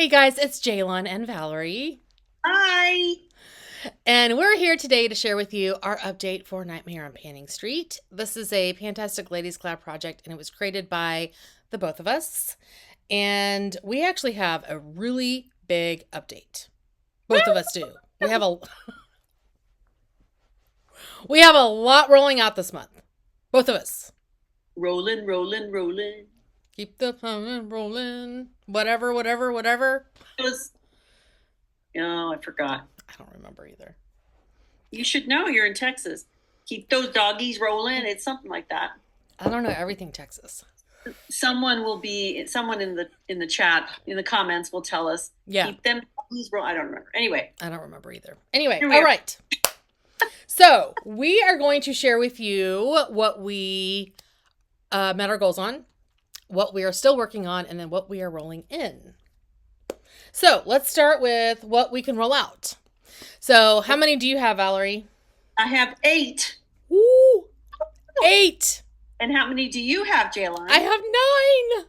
Hey guys, it's Jaylon and Valerie, Hi. and we're here today to share with you our update for Nightmare on Panning Street. This is a Pantastic Ladies Collab Project, and it was created by the both of us. And we actually have a really big update. Both of us do. We have a lot rolling out this month. Both of us. Rolling, rolling, rolling. Keep the fun rolling. Whatever. It was, oh, I forgot. I don't remember either. You should know you're in Texas. Keep those doggies rolling. It's something like that. I don't know everything Texas. Someone in the chat, in the comments will tell us. Yeah. Keep them doggies rolling. I don't remember. Anyway. I don't remember either. Anyway, Here we all are. right. So we are going to share with you what we met our goals on, what we are still working on, and then what we are rolling in. So let's start with what we can roll out. So how many do you have, Valerie? I have 8. Woo! 8. And how many do you have, Jaylon? I have 9.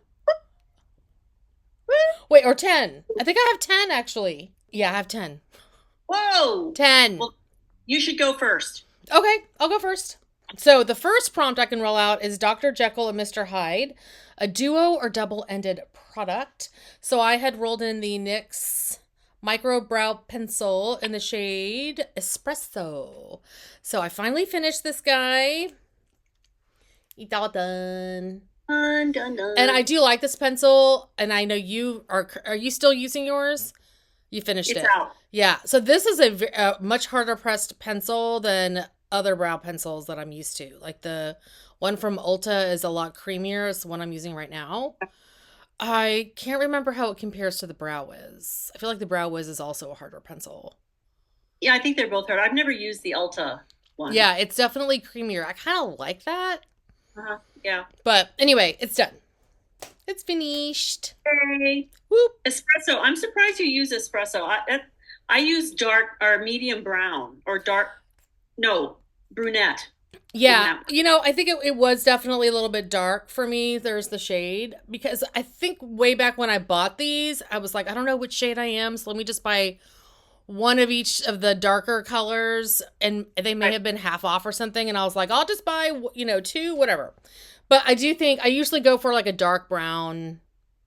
Wait, or 10. I think I have 10 actually. Yeah, I have 10. Whoa. 10. Well, you should go first. Okay, I'll go first. So the first prompt I can roll out is Dr. Jekyll and Mr. Hyde, a duo or double-ended product. So I had rolled in the NYX Micro Brow Pencil in the shade Espresso. So I finally finished this guy. It's all done. Dun. And I do like this pencil, and I know you are you still using yours? You finished It's it. out. Yeah. So this is a much harder pressed pencil than other brow pencils that I'm used to. Like the one from Ulta is a lot creamier. It's the one I'm using right now. I can't remember how it compares to the Brow Wiz. I feel like the Brow Wiz is also a harder pencil. Yeah, I think they're both hard. I've never used the Ulta one. Yeah, it's definitely creamier. I kind of like that. Yeah. But anyway, it's done. It's finished. Hey. Whoop. Espresso. I'm surprised you use espresso. I use dark or medium brown or brunette. Yeah, I think it was definitely a little bit dark for me. There's the shade because I think way back when I bought these, I was like, I don't know which shade I am, so let me just buy one of each of the darker colors, and they may have been half off or something, and I was like, I'll just buy, 2, whatever. But I do think I usually go for like a dark brown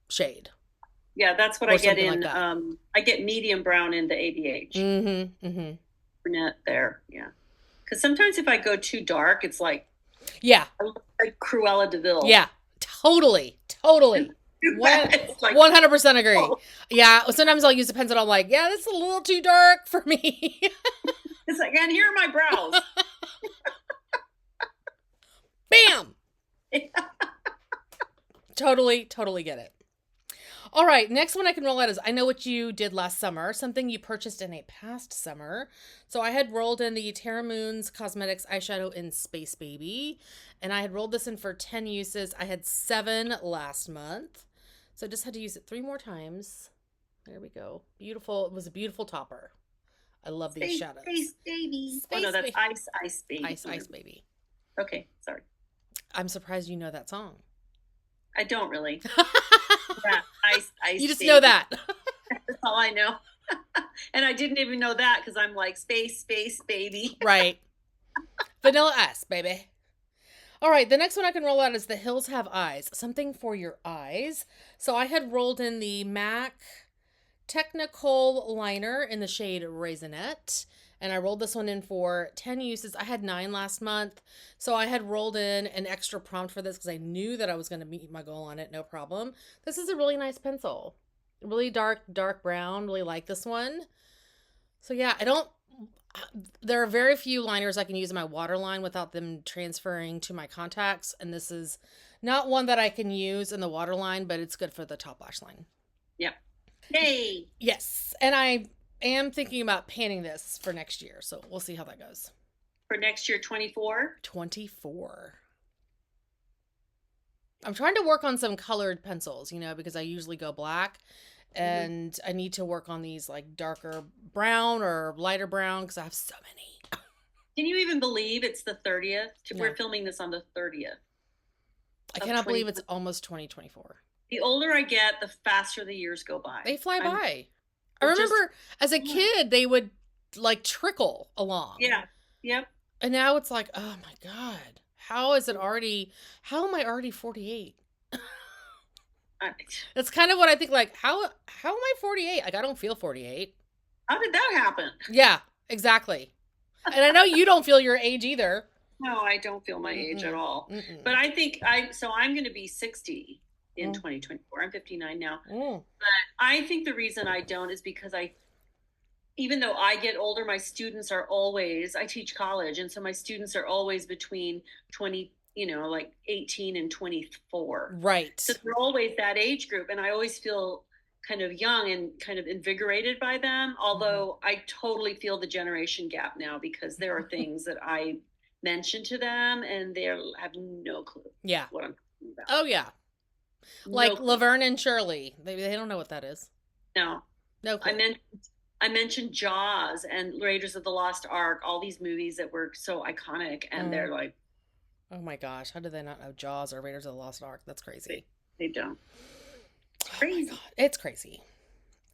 shade. Yeah, that's what I get in. Like I get medium brown in the ABH. Mm-hmm. Brunette there, yeah. Because sometimes if I go too dark, it's like I look like Cruella de Vil. Yeah, totally. It's like, 100% agree. Oh. Yeah, sometimes I'll use a pencil and I'm like, yeah, this is a little too dark for me. It's like, and here are my brows. Bam! Totally get it. All right, next one I can roll out is I know what you did last summer, something you purchased in a past summer. So I had rolled in the Terra Moons Cosmetics eyeshadow in Space Baby, and I had rolled this in for 10 uses. I had 7 last month, so I just had to use it 3 more times. There we go. Beautiful. It was a beautiful topper. I love these shadows. Space Baby. Space no, that's baby. Ice Baby. Ice Baby. Okay, sorry. I'm surprised you know that song. I don't really. Yeah, Ice You just Baby. know that. That's all I know. And I didn't even know that because I'm like, Space Baby. Right. Vanilla Ice, baby. All right, the next one I can roll out is The Hills Have Eyes, something for your eyes. So I had rolled in the MAC Technicolor liner in the shade Raisinette, and I rolled this one in for 10 uses. I had 9 last month, so I had rolled in an extra prompt for this because I knew that I was going to meet my goal on it, no problem. This is a really nice pencil. Really dark brown. Really like this one. So yeah, there are very few liners I can use in my waterline without them transferring to my contacts, and this is not one that I can use in the waterline, but it's good for the top lash line. Yeah. Hey. Yes, and I am thinking about panning this for next year, so we'll see how that goes. For next year, 24? 24. I'm trying to work on some colored pencils, because I usually go black, and I need to work on these like darker brown or lighter brown because I have so many. Can you even believe it's the 30th? No. We're filming this on the 30th. I cannot believe it's almost 2024. The older I get, the faster the years go by. They fly by. I remember as a kid, they would like trickle along. Yeah. Yep. And now it's like, oh my God, how am I already 48? That's kind of what I think, like, how am I 48? Like, I don't feel 48. How did that happen? Yeah, exactly. And I know you don't feel your age either. No, I don't feel my age at all. But I think I'm going to be 60 in 2024. I'm 59 now. But I think the reason I don't is because even though I get older, my students are always, I teach college. And so my students are always between 20, like 18 and 24. Right. So they're always that age group. And I always feel kind of young and kind of invigorated by them. Although I totally feel the generation gap now, because there are things that I mention to them and they have no clue. Yeah. What I'm talking about. Oh yeah. Like Laverne and Shirley. They don't know what that is. No. No clue. I mentioned Jaws and Raiders of the Lost Ark, all these movies that were so iconic, and they're like, oh my gosh, how do they not know Jaws or Raiders of the Lost Ark? That's crazy. They don't. It's crazy. Oh my God. It's crazy.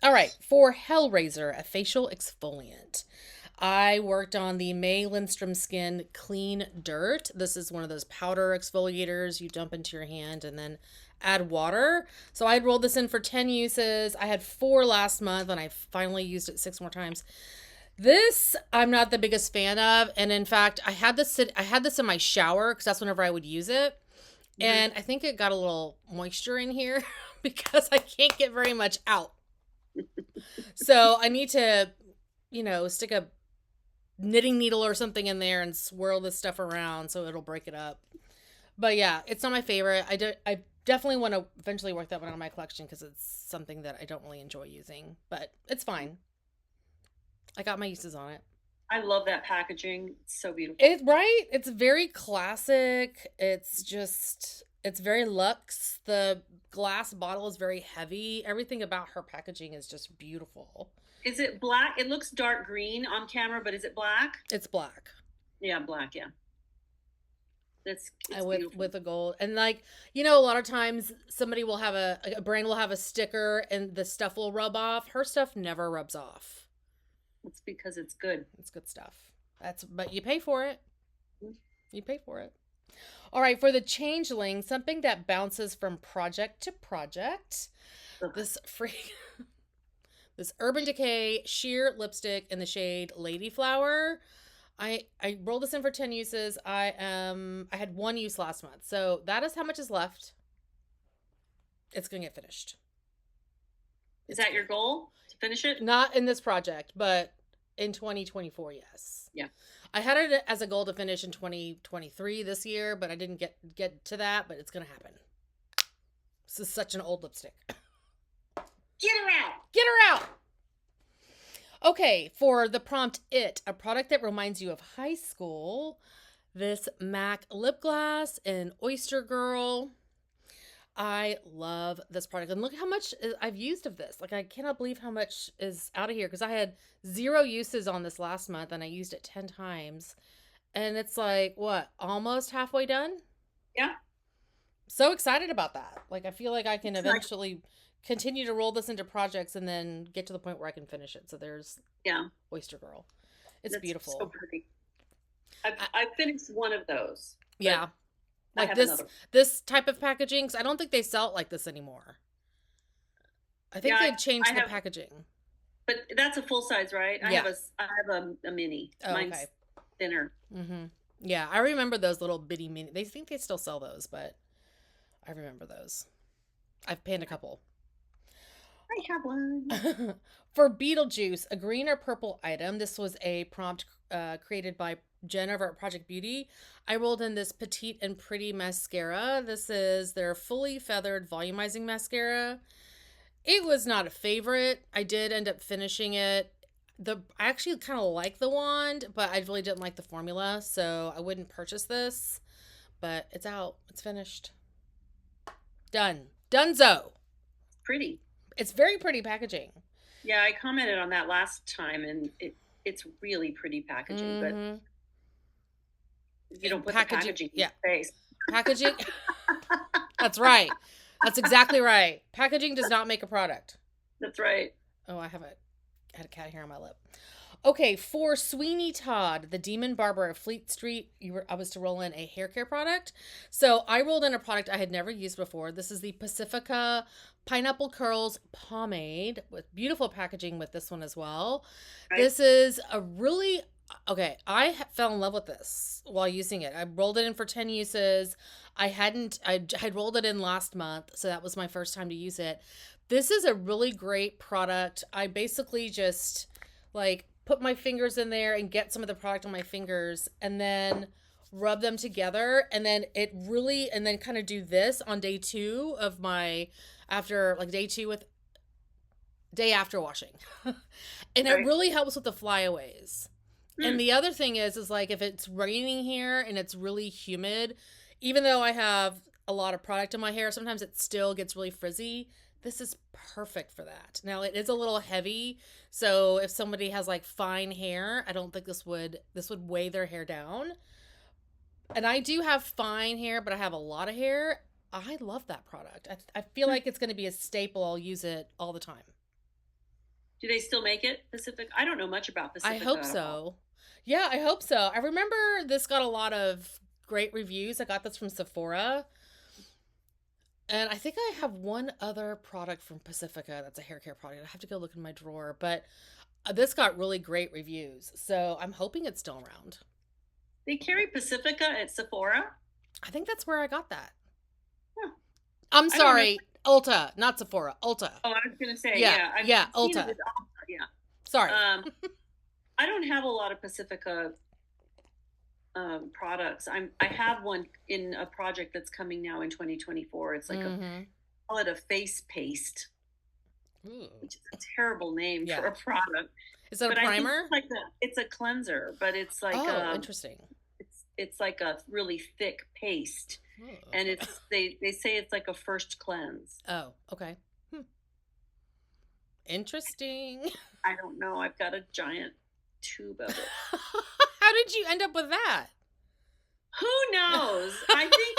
All right, for Hellraiser, a facial exfoliant. I worked on the May Lindstrom Skin Clean Dirt. This is one of those powder exfoliators you dump into your hand and then add water. So I had rolled this in for 10 uses. I had 4 last month and I finally used it 6 more times. This I'm not the biggest fan of, and in fact, I had this in my shower because that's whenever I would use it. And I think it got a little moisture in here because I can't get very much out. So I need to, stick a knitting needle or something in there and swirl this stuff around so it'll break it up. But yeah, it's not my favorite. I definitely want to eventually work that one out of my collection because it's something that I don't really enjoy using, but it's fine. I got my uses on it. I love that packaging. It's so beautiful. It's very classic. It's very luxe. The glass bottle is very heavy. Everything about her packaging is just beautiful. Is it black? It looks dark green on camera, but is it black? It's black. Yeah, black, yeah. It's with a gold. And a lot of times somebody will have a brand will have a sticker and the stuff will rub off. Her stuff never rubs off. It's because it's good. It's good stuff. But you pay for it. You pay for it. All right, for the Changeling, something that bounces from project to project. This Urban Decay sheer lipstick in the shade Lady Flower. I rolled this in for 10 uses. I had 1 use last month. So that is how much is left. It's going to get finished. Is that your goal, to finish it? Not in this project, but in 2024, yes. Yeah. I had it as a goal to finish in 2023 this year, but I didn't get to that, but it's going to happen. This is such an old lipstick. Get her out! Get her out! Okay, for the prompt a product that reminds you of high school, this MAC lip gloss in Oyster Girl. I love this product. And look how much I've used of this. I cannot believe how much is out of here because I had 0 uses on this last month and I used it 10 times. And it's almost halfway done? Yeah. So excited about that. I feel like I can eventually continue to roll this into projects and then get to the point where I can finish it. So there's Oyster Girl. That's beautiful. So pretty. I've finished one of those. Yeah. This type of packaging, because I don't think they sell it like this anymore. I think they've changed the packaging. But that's a full size, right? I have a mini. Oh, mine's thinner. Mm-hmm. Yeah, I remember those little bitty mini. They think they still sell those, but I remember those. I've panned a couple. I have one. For Beetlejuice, a green or purple item. This was a prompt created by Jen over at Project Beauty. I rolled in this Petite and Pretty mascara. This is their fully feathered volumizing mascara. It was not a favorite. I did end up finishing it. I actually kind of like the wand, but I really didn't like the formula, so I wouldn't purchase this. But it's out. It's finished. Done. Dunzo. Pretty. It's very pretty packaging. Yeah, I commented on that last time, and it's really pretty packaging, but you don't put the packaging in your face. Packaging. That's right. That's exactly right. Packaging does not make a product. That's right. Oh, I had a cat hair on my lip. Okay, for Sweeney Todd, the Demon Barber of Fleet Street, I was to roll in a hair care product. So I rolled in a product I had never used before. This is the Pacifica Pineapple Curls Pomade with beautiful packaging with this one as well. Right. This is a really okay. I fell in love with this while using it. I rolled it in for 10 uses. I had rolled it in last month, so that was my first time to use it. This is a really great product. I basically just like put my fingers in there and get some of the product on my fingers and then rub them together and then kind of do this on day 2 of my day after washing. And it really helps with the flyaways. And the other thing is like if it's raining here and it's really humid, even though I have a lot of product in my hair, sometimes it still gets really frizzy. This is perfect for that. Now it is a little heavy, so if somebody has like fine hair, I don't think this would weigh their hair down. And I do have fine hair, but I have a lot of hair. I love that product. I feel like it's going to be a staple. I'll use it all the time. Do they still make it, Pacific? I don't know much about Pacific. I hope so. Yeah, I hope so. I remember this got a lot of great reviews. I got this from Sephora. And I think I have one other product from Pacifica that's a hair care product. I have to go look in my drawer. But this got really great reviews. So I'm hoping it's still around. They carry Pacifica at Sephora? I think that's where I got that. Huh. I'm sorry. Ulta, not Sephora. Ulta. Oh, I was going to say, yeah. Ulta. Yeah. Sorry. I don't have a lot of Pacifica products. I have one in a project that's coming now in 2024. It's like call it a face paste, which is a terrible name for a product. Is that a primer? It's a cleanser, but it's like interesting. It's like a really thick paste, and they say it's like a first cleanse. Oh, okay. Interesting. I don't know. I've got a giant tube of it. How did you end up with that? Who knows? I think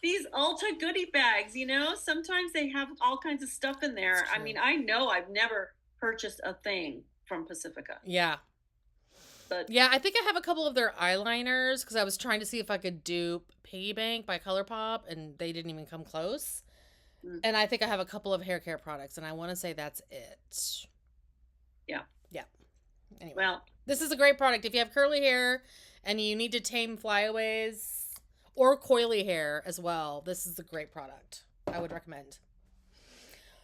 these Ulta goodie bags, sometimes they have all kinds of stuff in there. I mean, I know I've never purchased a thing from Pacifica. Yeah. But yeah, I think I have a couple of their eyeliners because I was trying to see if I could dupe Piggy Bank by ColourPop and they didn't even come close. And I think I have a couple of hair care products and I want to say that's it. Yeah. Anyway, well, this is a great product. If you have curly hair and you need to tame flyaways or coily hair as well, this is a great product. I would recommend.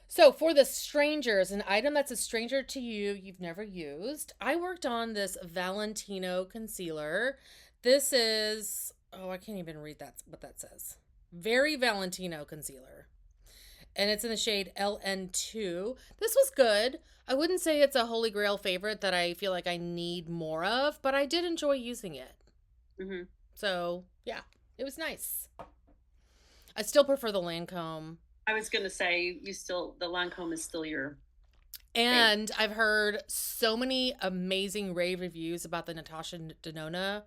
So for the strangers, an item that's a stranger to you, you've never used, I worked on this Valentino concealer. This is, I can't even read what that says. Very Valentino concealer. And it's in the shade LN2. This was good. I wouldn't say it's a holy grail favorite that I feel like I need more of, but I did enjoy using it. Mm-hmm. So, yeah, it was nice. I still prefer the Lancome. I was going to say, the Lancome is still your And favorite. I've heard so many amazing rave reviews about the Natasha Denona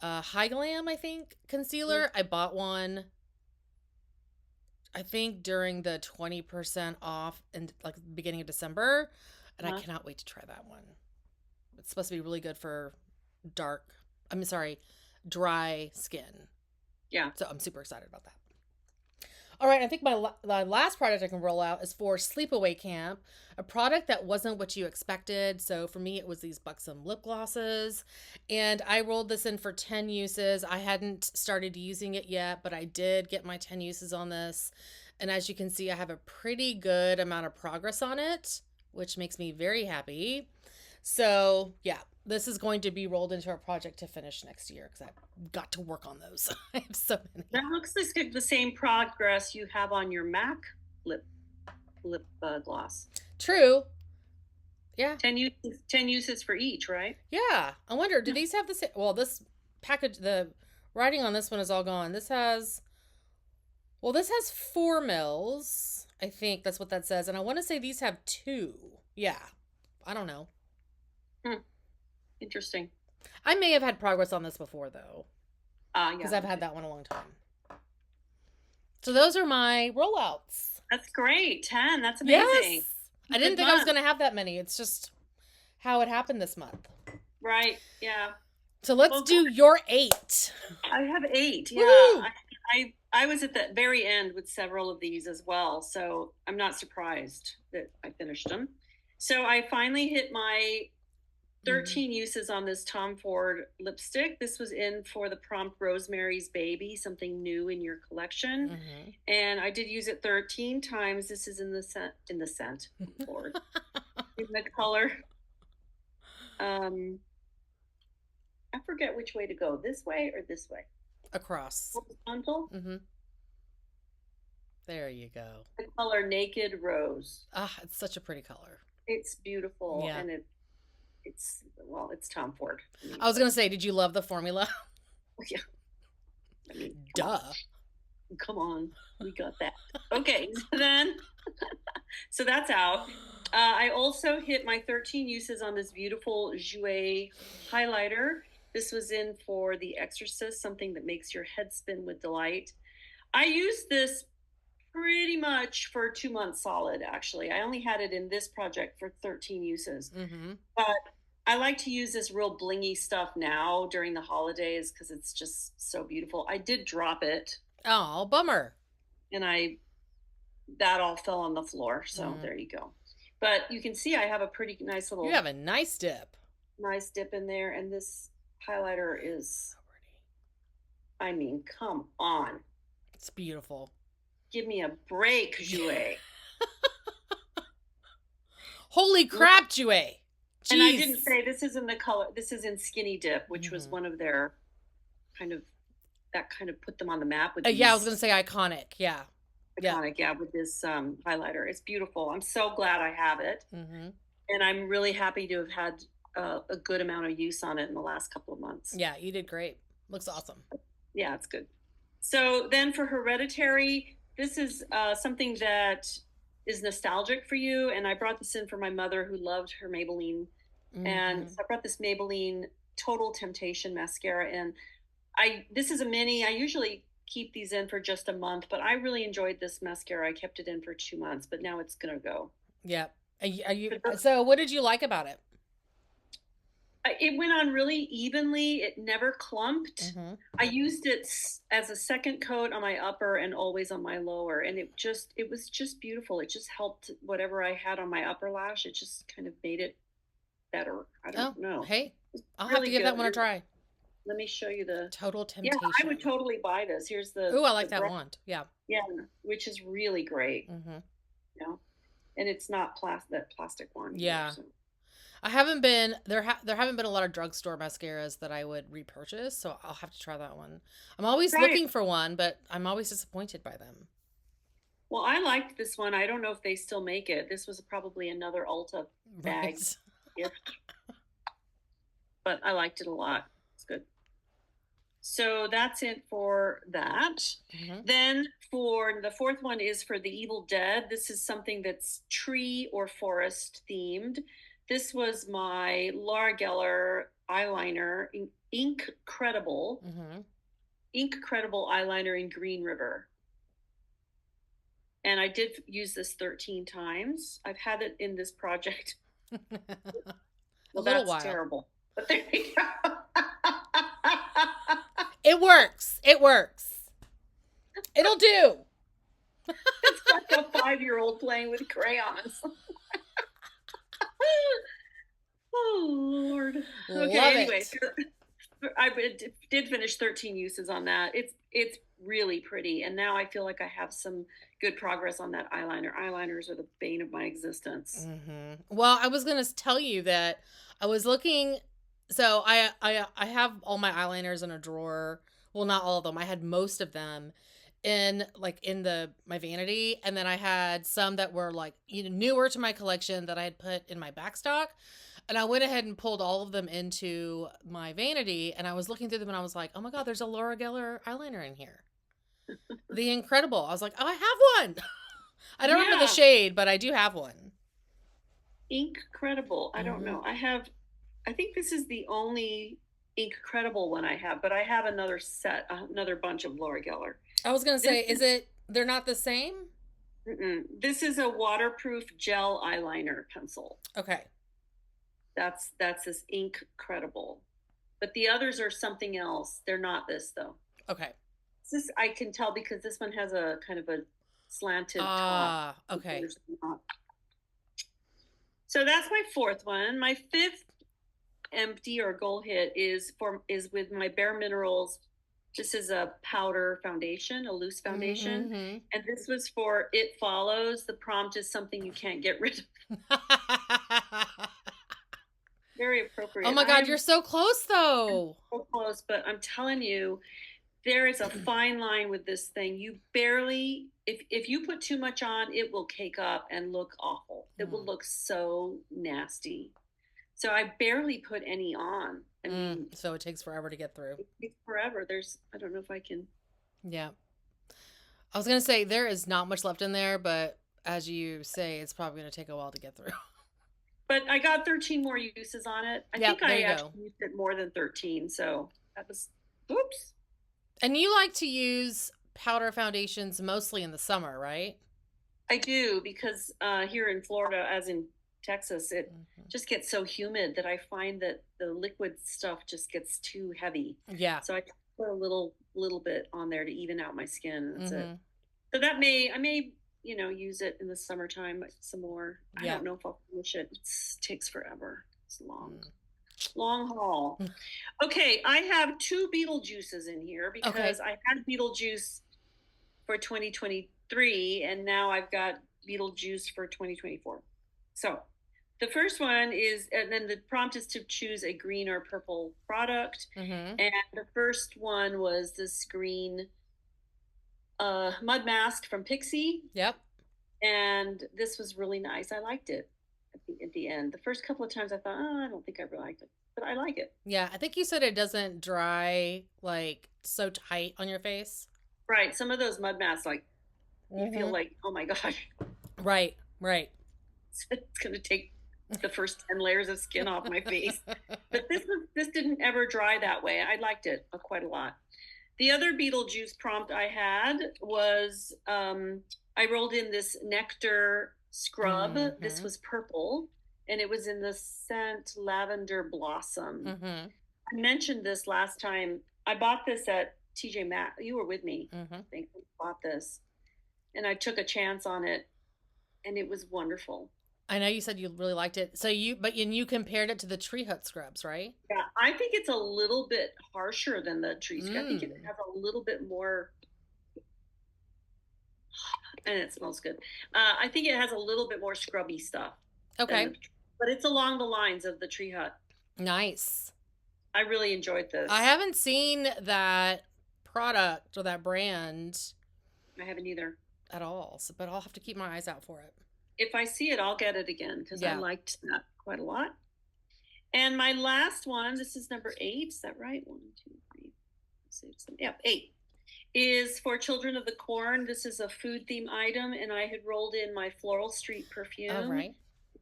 High Glam, I think, concealer. Mm-hmm. I bought one, I think, during the 20% off in like the beginning of December. And I cannot wait to try that one. It's supposed to be really good for dry skin. Yeah. So I'm super excited about that. All right, I think my last product I can roll out is for Sleepaway Camp, a product that wasn't what you expected. So for me, it was these Buxom lip glosses, and I rolled this in for 10 uses. I hadn't started using it yet, but I did get my 10 uses on this. And as you can see, I have a pretty good amount of progress on it, which makes me very happy. So yeah, this is going to be rolled into our project to finish next year because I've got to work on those. I have so many. That looks like the same progress you have on your MAC lip gloss. True. Yeah. 10 uses for each, right? Yeah. I wonder, do these have the same? Well, this package, the writing on this one is all gone. This has 4 mils. I think that's what that says. And I want to say these have 2. Yeah. I don't know. Interesting. I may have had progress on this before, though. Yeah. Because I've had that one a long time. So those are my rollouts. That's great. 10. That's amazing. Yes. I didn't Good think I was month. going to have that many. It's just how it happened this month. Right. Yeah. So let's Well, do your 8. I have 8. Yeah. Woo! I was at the very end with several of these as well. So I'm not surprised that I finished them. So I finally hit my 13 uses on this Tom Ford lipstick. This was in for the prompt Rosemary's Baby, something new in your collection. And I did use it 13 times. This is in the scent, Lord. In the color. I forget which way to go, this way or this way. Across. Horizontal. There you go. The color Naked Rose. Ah, it's such a pretty color. It's beautiful. Yeah. And it's Tom Ford. I was going to say, did you love the formula? Yeah. I mean, duh. Come on. We got that. Okay. So that's out. I also hit my 13 uses on this beautiful Jouer highlighter. This was in for The Exorcist, something that makes your head spin with delight. I used this pretty much for 2 months solid, actually. I only had it in this project for 13 uses. But I like to use this real blingy stuff now during the holidays because it's just so beautiful. I did drop it. Oh, bummer. And that all fell on the floor. So there you go. But you can see I have a pretty nice little... You have a nice dip. Nice dip in there. And this highlighter is... I mean, come on. It's beautiful. Give me a break, Jouer. Holy crap, Jouer. Jeez. And I didn't say this is in the color. This is in Skinny Dip, which was one of their that kind of put them on the map. With yeah, I was going to say iconic. Yeah. Iconic, yeah, with this highlighter. It's beautiful. I'm so glad I have it. And I'm really happy to have had a good amount of use on it in the last couple of months. Yeah, you did great. Looks awesome. Yeah, it's good. So then for Hereditary, this is something that is nostalgic for you. And I brought this in for my mother who loved her Maybelline. And so I brought this Maybelline Total Temptation mascara in. This is a mini. I usually keep these in for just a month, but I really enjoyed this mascara. I kept it in for 2 months, but now it's going to go. Yeah. So what did you like about it? It went on really evenly. It never clumped. I used it as a second coat on my upper and always on my lower. And it was just beautiful. It just helped whatever I had on my upper lash. It just kind of made it better. I don't know. Hey, I'll have to give that one a try. Let me show you the Total Temptation. Yeah, I would totally buy this. Here's the... Ooh, I like that wand. Yeah. Yeah, which is really great. You know? And it's not that plastic one. Yeah. So. I haven't been... There haven't been a lot of drugstore mascaras that I would repurchase, so I'll have to try that one. I'm always looking for one, but I'm always disappointed by them. Well, I liked this one. I don't know if they still make it. This was probably another Ulta bag gift. But I liked it a lot. It's good. So that's it for that. Then for the fourth one is for The Evil Dead. This is something that's tree or forest themed. This was my Laura Geller eyeliner, Incredible eyeliner in Green River. And I did use this 13 times. I've had it in this project. Well, that's terrible. But there you go. It works. It works. It'll do. It's like a 5-year-old playing with crayons. Oh, Lord. Okay, anyway. I did finish 13 uses on that. It's really pretty. And now I feel like I have some good progress on that eyeliner. Eyeliners are the bane of my existence. Well, I was going to tell you that I was looking... So I have all my eyeliners in a drawer. Well, not all of them. I had most of them in my vanity, and then I had some that were newer to my collection that I had put in my backstock. And I went ahead and pulled all of them into my vanity, and I was looking through them, and I was like, "Oh my God, there's a Laura Geller eyeliner in here, the Incredible." I was like, "Oh, I have one." I don't remember the shade, but I do have one. Incredible. I don't know. I think this is the only Incredible one I have, but I have another bunch of Laura Geller. I was going to say, is it They're not the same? This is a waterproof gel eyeliner pencil. Okay. That's this incredible. But the others are something else. They're not this though. Okay. This I can tell because this one has a kind of a slanted top. Ah, okay. So that's my fourth one. My fifth empty or goal hit is with my Bare Minerals. This is a powder foundation, a loose foundation. Mm-hmm. And this was for It Follows. The prompt is something you can't get rid of. Very appropriate. Oh my God, you're so close though. So close, but I'm telling you, there is a fine line with this thing. You barely, if you put too much on, it will cake up and look awful. It will look so nasty. So I barely put any on. I mean, so it takes forever to get through. It takes forever. I don't know if I can. Yeah. I was going to say there is not much left in there, but as you say, it's probably going to take a while to get through. But I got 13 more uses on it. I think I actually used it more than 13. So that was, oops. And you like to use powder foundations mostly in the summer, right? I do, because here in Florida, as in Texas, it just gets so humid that I find that the liquid stuff just gets too heavy. Yeah. So I put a little bit on there to even out my skin. That's it. So I may use it in the summertime some more. I don't know if I'll finish it. It takes forever. It's long haul. Okay, I have 2 Beetlejuices in here because I had Beetlejuice for 2023 and now I've got Beetlejuice for 2024. So the first one is, and then the prompt is to choose a green or purple product. And the first one was this green mud mask from Pixie. Yep. And this was really nice. I liked it at the end. The first couple of times I thought, I don't think I really liked it, but I like it. Yeah, I think you said it doesn't dry like so tight on your face. Right. Some of those mud masks, like you feel like, oh my gosh. Right. It's going to take the first 10 layers of skin off my face. But this didn't ever dry that way. I liked it quite a lot. The other Beetlejuice prompt I had was I rolled in this nectar scrub. This was purple, and it was in the scent Lavender Blossom. I mentioned this last time. I bought this at TJ Maxx. You were with me. I think we bought this, and I took a chance on it, and it was wonderful. I know you said you really liked it. So you compared it to the Tree Hut scrubs, right? Yeah, I think it's a little bit harsher than the tree scrub. I think it has a little bit more, and it smells good. I think it has a little bit more scrubby stuff. Okay. But it's along the lines of the Tree Hut. Nice. I really enjoyed this. I haven't seen that product or that brand. I haven't either. At all. But I'll have to keep my eyes out for it. If I see it, I'll get it again because I liked that quite a lot. And my last one, this is number 8. Is that right? 1, 2, 3, 6, 7. Yep, 8. Is for Children of the Corn. This is a food theme item, and I had rolled in my Floral Street perfume. Oh, right.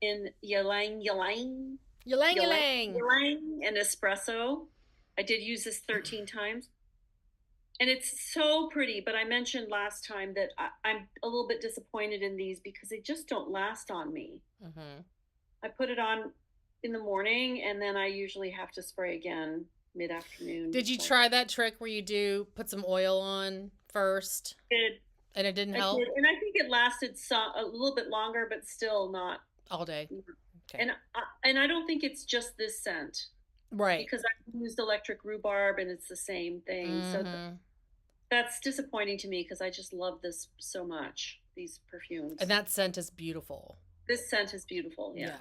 In ylang ylang and espresso. I did use this 13 times. And it's so pretty, but I mentioned last time that I'm a little bit disappointed in these because they just don't last on me. I put it on in the morning, and then I usually have to spray again mid-afternoon. Did you try that trick where you put some oil on first? And it didn't help? Did. And I think it lasted a little bit longer, but still not all day. Okay. And I don't think it's just this scent. Right. Because I used electric rhubarb, and it's the same thing. So that's disappointing to me because I just love this so much, these perfumes. And that scent is beautiful. This scent is beautiful, yeah.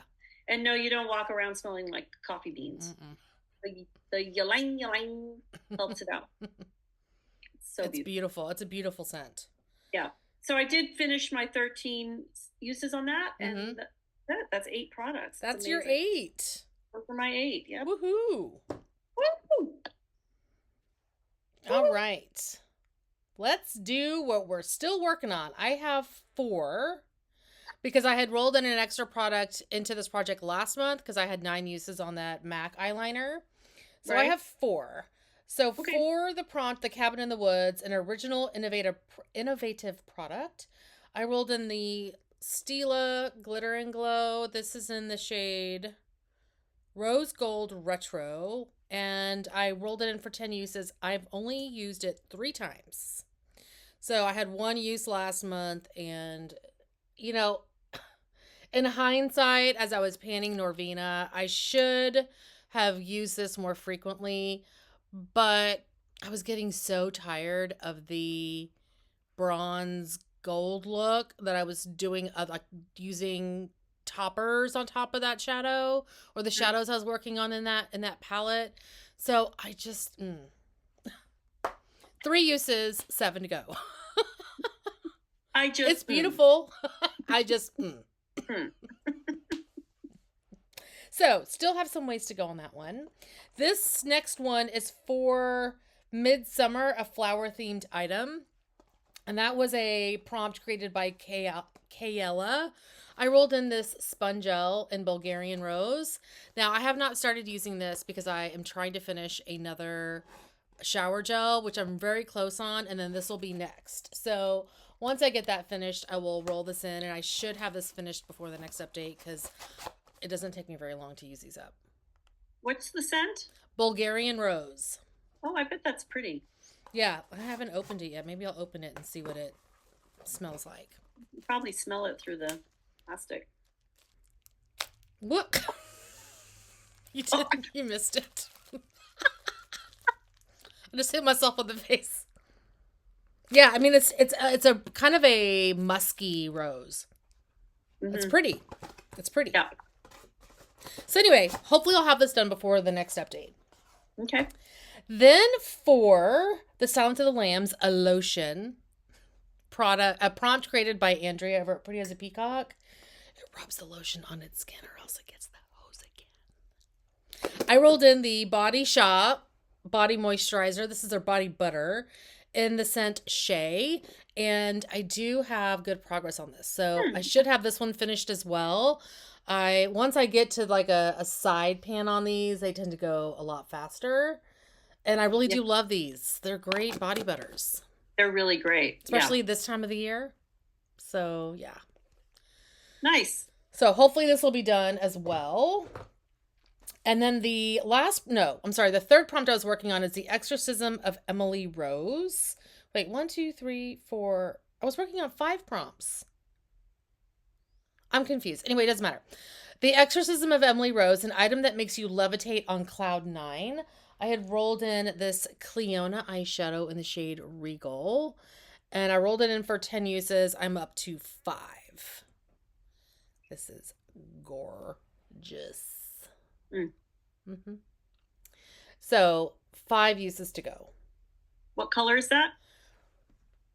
And no, you don't walk around smelling like coffee beans. The ylang ylang helps it out. It's beautiful. It's a beautiful scent. Yeah. So I did finish my 13 uses on that, and that's 8 products. That's your 8. Those are my 8, yeah. Woohoo! Woo! All right. Let's do what we're still working on. I have 4 because I had rolled in an extra product into this project last month because I had 9 uses on that MAC eyeliner. So I have 4. So Okay. for the prompt, the Cabin in the Woods, an original innovative product, I rolled in the Stila Glitter and Glow. This is in the shade Rose Gold Retro, and I rolled it in for 10 uses. I've only used it 3 times. So I had one use last month, and you know, in hindsight, as I was panning Norvina, I should have used this more frequently, but I was getting so tired of the bronze gold look that I was doing, like using toppers on top of that shadow, or the shadows I was working on in that palette. So I just 3 uses, 7 to go. It's beautiful. I just So, still have some ways to go on that one. This next one is for Midsummer, a flower themed item. And that was a prompt created by Kayella. I rolled in this Spongel in Bulgarian Rose. Now, I have not started using this because I am trying to finish another shower gel, which I'm very close on, and then this will be next. So once I get that finished, I will roll this in, and I should have this finished before the next update because it doesn't take me very long to use these up. What's the scent? Bulgarian Rose. Oh, I bet that's pretty. Yeah, I haven't opened it yet. Maybe I'll open it and see what it smells like. You probably smell it through the plastic. What? You did. You missed it. I just hit myself on the face. Yeah, I mean it's a kind of a musky rose. Mm-hmm. It's pretty. It's pretty. Yeah. So anyway, hopefully I'll have this done before the next update. Okay. Then for the Silence of the Lambs, a lotion product, a prompt created by Andrea over at Pretty as a Peacock. It rubs the lotion on its skin or else it gets that hose again. I rolled in the Body Shop body moisturizer. This is their body butter in the scent Shea, and I do have good progress on this. So I should have this one finished as well. Once I get to like a side pan on these, they tend to go a lot faster. And I really do love these. They're great body butters. They're really great. Especially this time of the year. So, yeah. Nice. So, hopefully this will be done as well. And then the third prompt I was working on is The Exorcism of Emily Rose. Wait, 1, 2, 3, 4. I was working on 5 prompts. I'm confused. Anyway, it doesn't matter. The Exorcism of Emily Rose, an item that makes you levitate on cloud 9. I had rolled in this Cleona eyeshadow in the shade Regal. And I rolled it in for 10 uses. I'm up to 5. This is gorgeous. Mm-hmm. So, 5 uses to go. What color is that?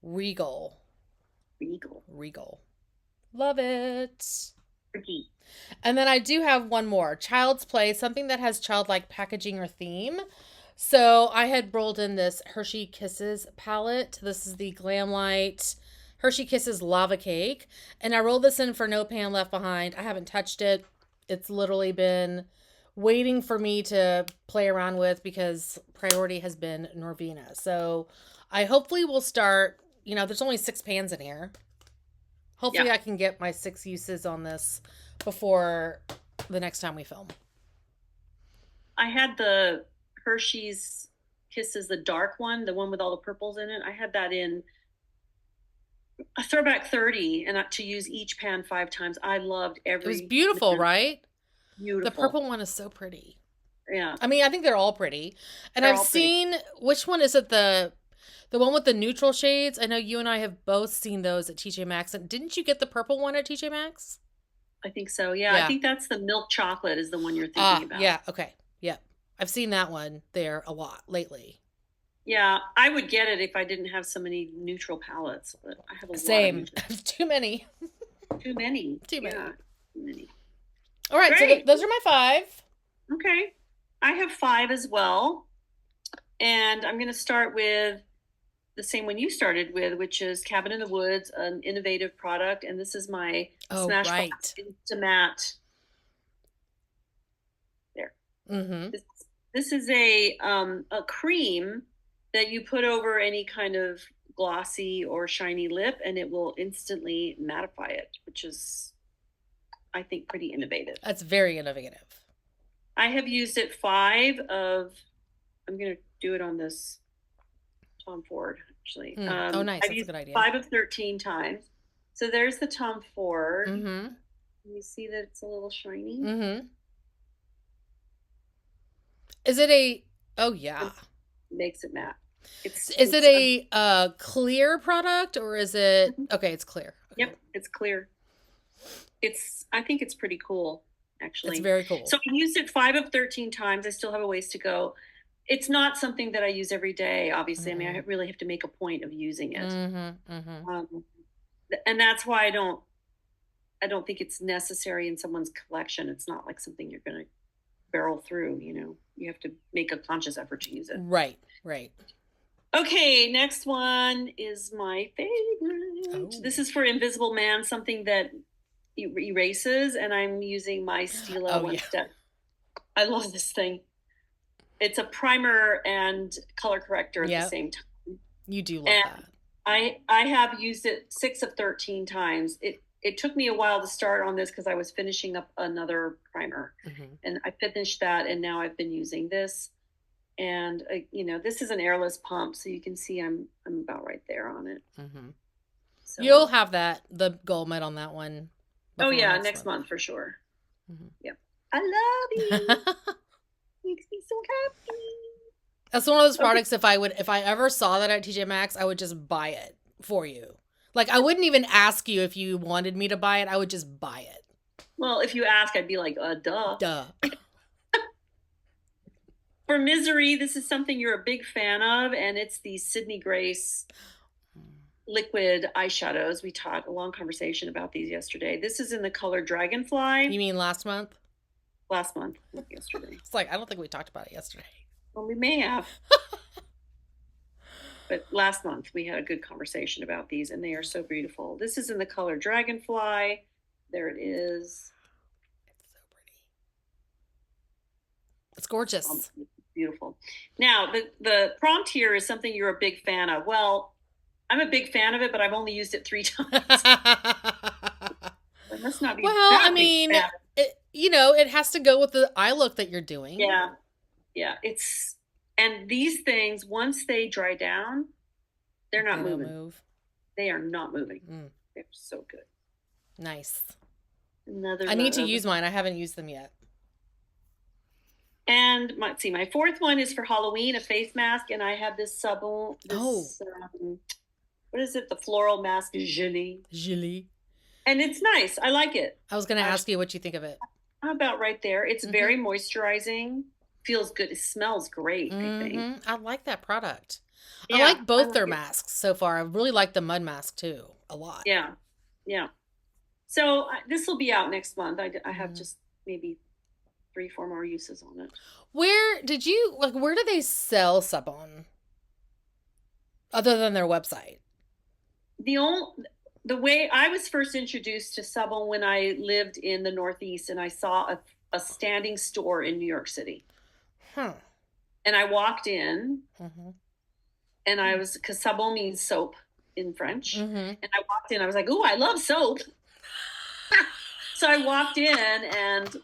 Regal. Regal. Love it. Pretty. And then I do have one more. Child's Play, something that has childlike packaging or theme. So I had rolled in this Hershey Kisses palette. This is the Glamlight Hershey Kisses Lava Cake. And I rolled this in for No Pan Left Behind. I haven't touched it. It's literally been waiting for me to play around with because priority has been Norvina. So I hopefully will start, there's only 6 pans in here. Hopefully I can get my 6 uses on this before the next time we film. I had the Hershey's Kisses, the dark one, the one with all the purples in it. I had that in a Throwback 30 and to use each pan 5 times. I loved every. It was beautiful, right? Beautiful. The purple one is so pretty. Yeah. I mean, I think they're all pretty. And I've seen, which one is it? The one with the neutral shades? I know you and I have both seen those at TJ Maxx. And didn't you get the purple one at TJ Maxx? I think so. Yeah. I think that's the milk chocolate is the one you're thinking about. Yeah. Okay. Yeah. I've seen that one there a lot lately. Yeah. I would get it if I didn't have so many neutral palettes. But I have a Same. Too many. Too many. Too many. Yeah, too many. All right. Great. So those are my 5. Okay. I have 5 as well. And I'm going to start with the same one you started with, which is Cabin in the Woods, an innovative product. And this is my Smashbox Instamatte. There. Mm-hmm. This This is a cream that you put over any kind of glossy or shiny lip, and it will instantly mattify it, which is, I think, pretty innovative. That's very innovative. I have used it I'm going to do it on this Tom Ford, actually. Oh, nice. I've That's a used good idea. 5 of 13 times. So there's the Tom Ford. Mm-hmm. You see that it's a little shiny? Mm-hmm. Is it a... Oh, yeah. It makes it matte. Is it a clear product, or is it... Okay, it's clear. Okay. Yep, it's clear. I think it's pretty cool, actually. It's very cool. So I used it 5 of 13 times. I still have a ways to go. It's not something that I use every day, obviously. Mm-hmm. I mean, I really have to make a point of using it. Mm-hmm. Mm-hmm. And that's why I don't think it's necessary in someone's collection. It's not like something you're going to barrel through, you know. You have to make a conscious effort to use it. Right, right. Okay, next one is my favorite. Oh. This is for Invisible Man, something that erases, and I'm using my Stila One Step. I love this thing. It's a primer and color corrector at the same time. You do love that. I have used it 6 of 13 times. It took me a while to start on this because I was finishing up another primer, and I finished that, and now I've been using this. And you know, this is an airless pump, so you can see I'm about right there on it. So, you'll have the gold medal on that one. Oh yeah, next month for sure. Yep. I love you. Makes me so happy. That's one of those products. If I ever saw that at TJ Maxx, I would just buy it for you. Like, I wouldn't even ask you if you wanted me to buy it. I would just buy it. Well, if you ask, I'd be like, duh. Duh. For Misery, this is something you're a big fan of, and it's the Sydney Grace liquid eyeshadows. We had a long conversation about these yesterday. This is in the color Dragonfly. You mean last month? Last month, not yesterday. It's like, I don't think we talked about it yesterday. Well, we may have. But last month, we had a good conversation about these, and they are so beautiful. This is in the color Dragonfly. There it is. It's so pretty. It's gorgeous. Beautiful. Now, the prompt here is something you're a big fan of. Well, I'm a big fan of it, but I've only used it 3 times. It must not be. Well, I mean, it has to go with the eye look that you're doing. Yeah. Yeah. And these things, once they dry down, they're not moving. They are not moving. They're so good. Nice. I need to use mine. I haven't used them yet. And let's see, my 4th one is for Halloween, a face mask, and I have this Sabon. What is it? The floral mask Julie. And it's nice. I like it. I was going to ask you what you think of it. About right there. It's very moisturizing. Feels good. It smells great, I think. I like that product. Yeah, I like both their masks so far. I really like the mud mask too, a lot. Yeah. Yeah. So this will be out next month. I have just maybe 3-4 more uses on it. Where do they sell Sabon? Other than their website? The way I was first introduced to Sabon when I lived in the Northeast, and I saw a standing store in New York City. And I walked in, and I was, because Sabon means soap in French. And I walked in, I was like, ooh, I love soap. So I walked in, and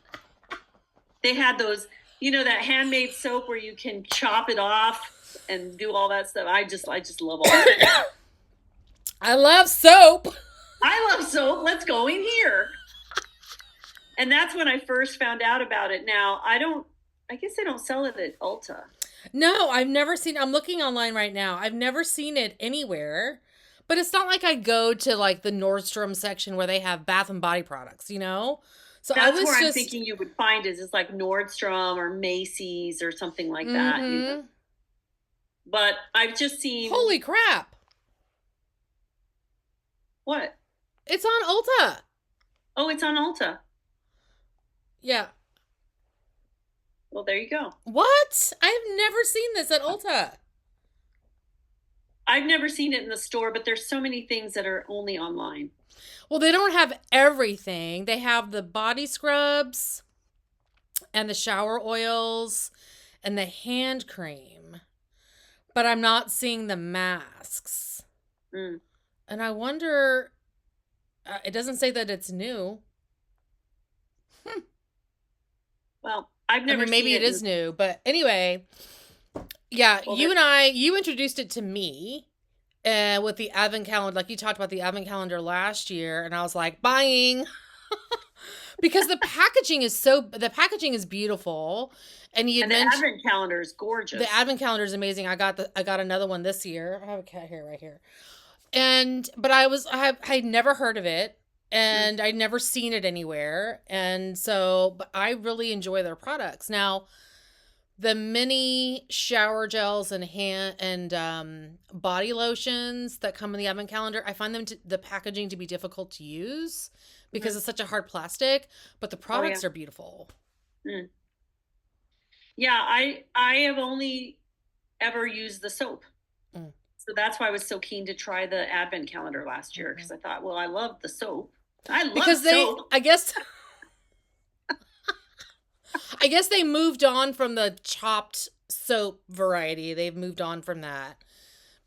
they had those, that handmade soap where you can chop it off and do all that stuff. I just love all that. I love soap. I love soap. Let's go in here. And that's when I first found out about it. Now, I guess they don't sell it at Ulta. No, I've never seen, I'm looking online right now. I've never seen it anywhere. But it's not like I go to like the Nordstrom section where they have Bath and Body products, So that's where I'm thinking you would find it is like Nordstrom or Macy's or something like that. But I've just seen. Holy crap. What? It's on Ulta. Oh, it's on Ulta. Yeah. Well, there you go. What? I've never seen this at Ulta. I've never seen it in the store, but there's so many things that are only online. Well, they don't have everything. They have the body scrubs and the shower oils and the hand cream, but I'm not seeing the masks. Mm. And I wonder, it doesn't say that it's new. Well, I've never seen maybe it is new, but anyway, yeah, well, you introduced it to me with the advent calendar, like you talked about the advent calendar last year, and I was like, buying. Because the packaging is beautiful, and the advent calendar is gorgeous. The advent calendar is amazing. I got another one this year. I have a cat here right here, but I'd never heard of it, and I'd never seen it anywhere, and so but I really enjoy their products. Now, the mini shower gels and hand and body lotions that come in the advent calendar, I find the packaging to be difficult to use because it's such a hard plastic, but the products are beautiful. Yeah, I have only ever used the soap. So that's why I was so keen to try the advent calendar last year, because I thought, well, I love the soap. Soap. I guess they moved on from the chopped soap variety. They've moved on from that.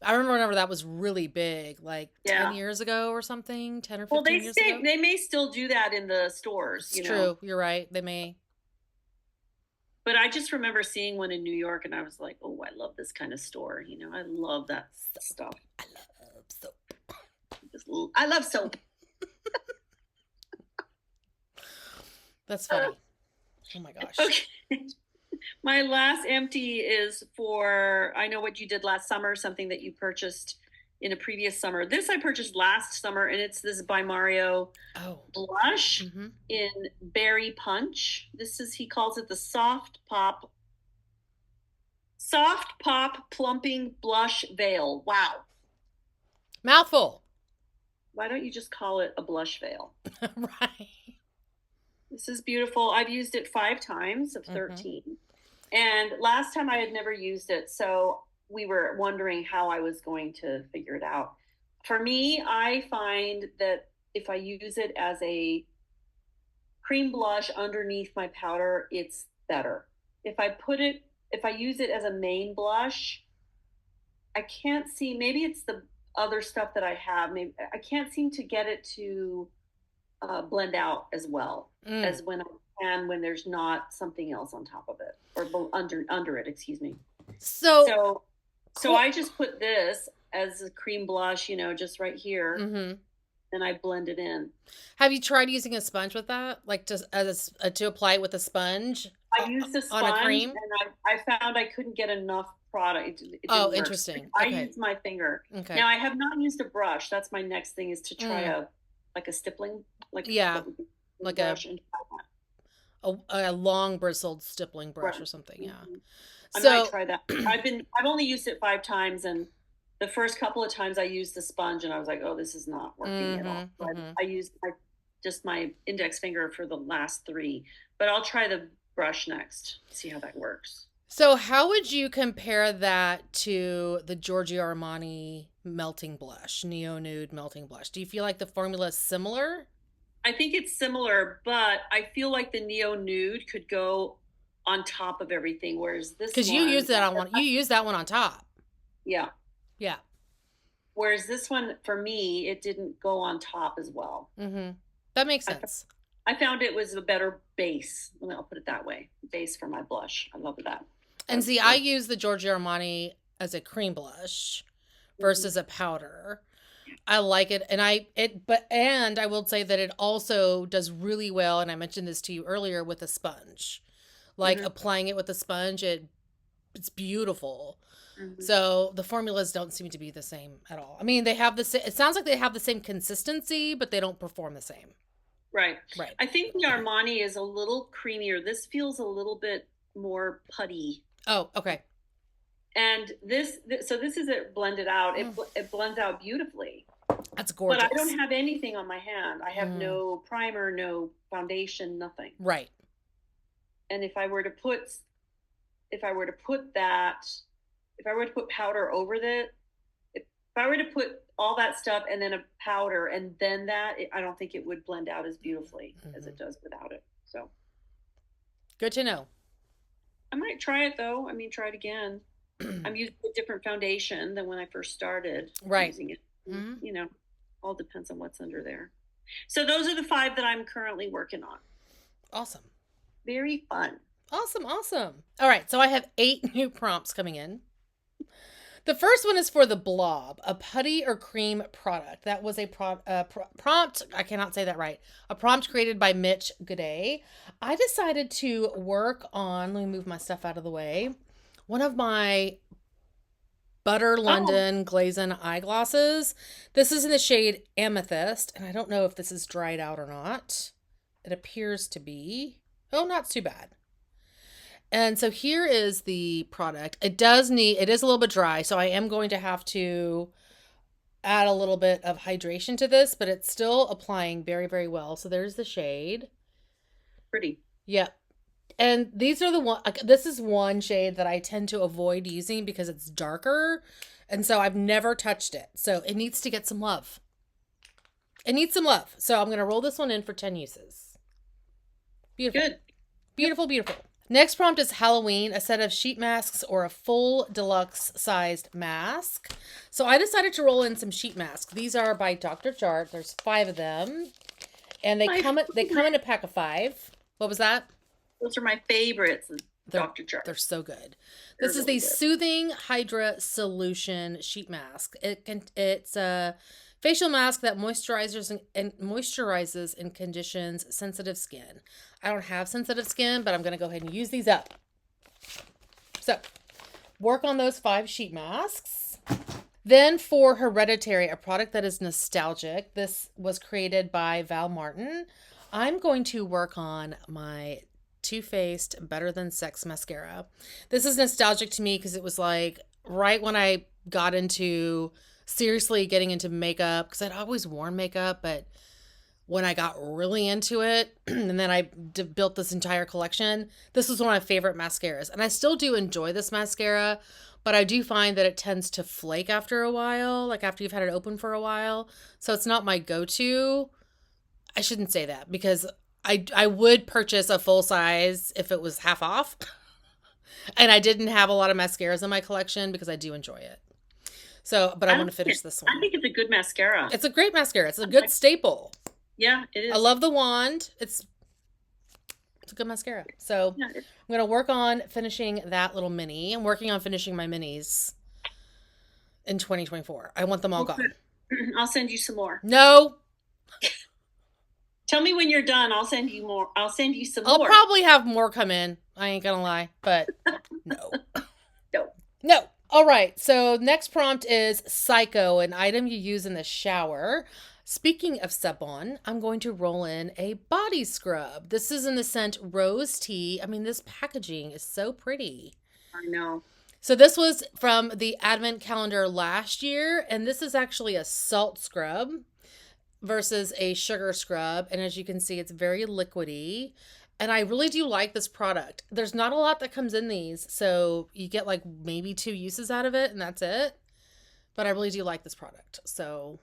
I remember whenever that was really big, like 10 years ago or something, 10 or 15 years ago. They may still do that in the stores. It's true. You're right. They may. But I just remember seeing one in New York, and I was like, oh, I love this kind of store. I love that stuff. I love soap. I love soap. That's funny. Oh my gosh. Okay. My last empty is for, I know what you did last summer, something that you purchased in a previous summer. This I purchased last summer, and it's this by Mario blush in Berry Punch. He calls it the Soft Pop Plumping Blush Veil. Wow. Mouthful. Why don't you just call it a blush veil? Right. This is beautiful. I've used it 5 times of 13. And last time I had never used it, so we were wondering how I was going to figure it out. For me, I find that if I use it as a cream blush underneath my powder, it's better. If I use it as a main blush, I can't see, maybe it's the other stuff that I have, maybe I can't seem to get it to blend out as well as when I can when there's not something else on top of it or under it, excuse me. So I just put this as a cream blush, just right here, and I blend it in. Have you tried using a sponge with that, like to apply it with a sponge? I used a sponge, on a cream, and I found I couldn't get enough product. It didn't interesting. Work. I used my finger. Okay. Now I have not used a brush. That's my next thing, is to try a stippling, a long bristled stippling brush or something. Yeah. I might try that. I've only used it 5 times, and the first couple of times I used the sponge, and I was like, oh, this is not working at all. So I used just my index finger for the last 3, but I'll try the brush next, see how that works. So how would you compare that to the Giorgio Armani melting blush, Neo Nude melting blush? Do you feel like the formula is similar? I think it's similar, but I feel like the Neo Nude could go on top of everything, whereas this, because you use that one on top. Yeah. Yeah. Whereas this one, for me, it didn't go on top as well. That makes sense. I found it was a better base. I'll put it that way. Base for my blush. I love that. And see, I use the Giorgio Armani as a cream blush versus a powder. I like it, and I will say that it also does really well, and I mentioned this to you earlier, with a sponge. Like applying it with a sponge, it's beautiful. So the formulas don't seem to be the same at all. I mean, it sounds like they have the same consistency, but they don't perform the same. Right. I think the Armani is a little creamier. This feels a little bit more putty. Oh, okay. And this is it blended out. It blends out beautifully. That's gorgeous. But I don't have anything on my hand. I have no primer, no foundation, nothing. Right. And if I were to put powder over it, if I were to put all that stuff and then a powder and then I don't think it would blend out as beautifully as it does without it. So good to know. I might try it though. I mean, try it again. I'm using a different foundation than when I first started Right. using it. You know, all depends on what's under there. So those are the 5 that I'm currently working on. Awesome. Very fun. Awesome. Awesome. All right. So I have 8 new prompts coming in. The first one is for the Blob, a putty or cream product. That was a prompt. I cannot say that right. A prompt created by Mitch Goday. I decided to work on, let me move my stuff out of the way, one of my Butter London Glazing eyeglasses. This is in the shade Amethyst, and I don't know if this is dried out or not. It appears to be. Oh, not too bad. And so here is the product. It is a little bit dry, so I am going to have to add a little bit of hydration to this, but it's still applying very, very well. So there's the shade. Pretty. Yep. And these are this is one shade that I tend to avoid using because it's darker. And so I've never touched it. So it needs to get some love. It needs some love. So I'm going to roll this one in for 10 uses. Beautiful. Good. Beautiful, beautiful. Next prompt is Halloween, a set of sheet masks or a full deluxe sized mask. So I decided to roll in some sheet masks. These are by Dr. Jart. There's 5 of them. And they come in a pack of 5. What was that? Those are my favorites, Dr. Jart. They're so good. This is the Soothing Hydra Solution sheet mask. It's a facial mask that moisturizes and conditions sensitive skin. I don't have sensitive skin, but I'm going to go ahead and use these up. So, work on those 5 sheet masks. Then for Hereditary, a product that is nostalgic. This was created by Val Martin. I'm going to work on my Too Faced Better Than Sex mascara. This is nostalgic to me because it was like right when I got into seriously getting into makeup, because I'd always worn makeup, but when I got really into it and then I built this entire collection, this was one of my favorite mascaras. And I still do enjoy this mascara, but I do find that it tends to flake after a while, like after you've had it open for a while. So it's not my go-to. I shouldn't say that because I would purchase a full size if it was half off. And I didn't have a lot of mascaras in my collection because I do enjoy it. So, but I want to finish this one. I think it's a good mascara. It's a great mascara. It's a good staple. Yeah, it is. I love the wand. It's a good mascara. So I'm going to work on finishing that little mini. I'm working on finishing my minis in 2024. I want them all gone. I'll send you some more. No. Tell me when you're done. I'll send you more. I'll send you some more. I'll probably have more come in. I ain't going to lie, but no. No. All right. So next prompt is Psycho, an item you use in the shower. Speaking of Sabon, I'm going to roll in a body scrub. This is in the scent Rose Tea. I mean, this packaging is so pretty. I know. So this was from the advent calendar last year, and this is actually a salt scrub versus a sugar scrub. And as you can see, it's very liquidy. And I really do like this product. There's not a lot that comes in these, so you get like maybe 2 uses out of it, and that's it. But I really do like this product, so...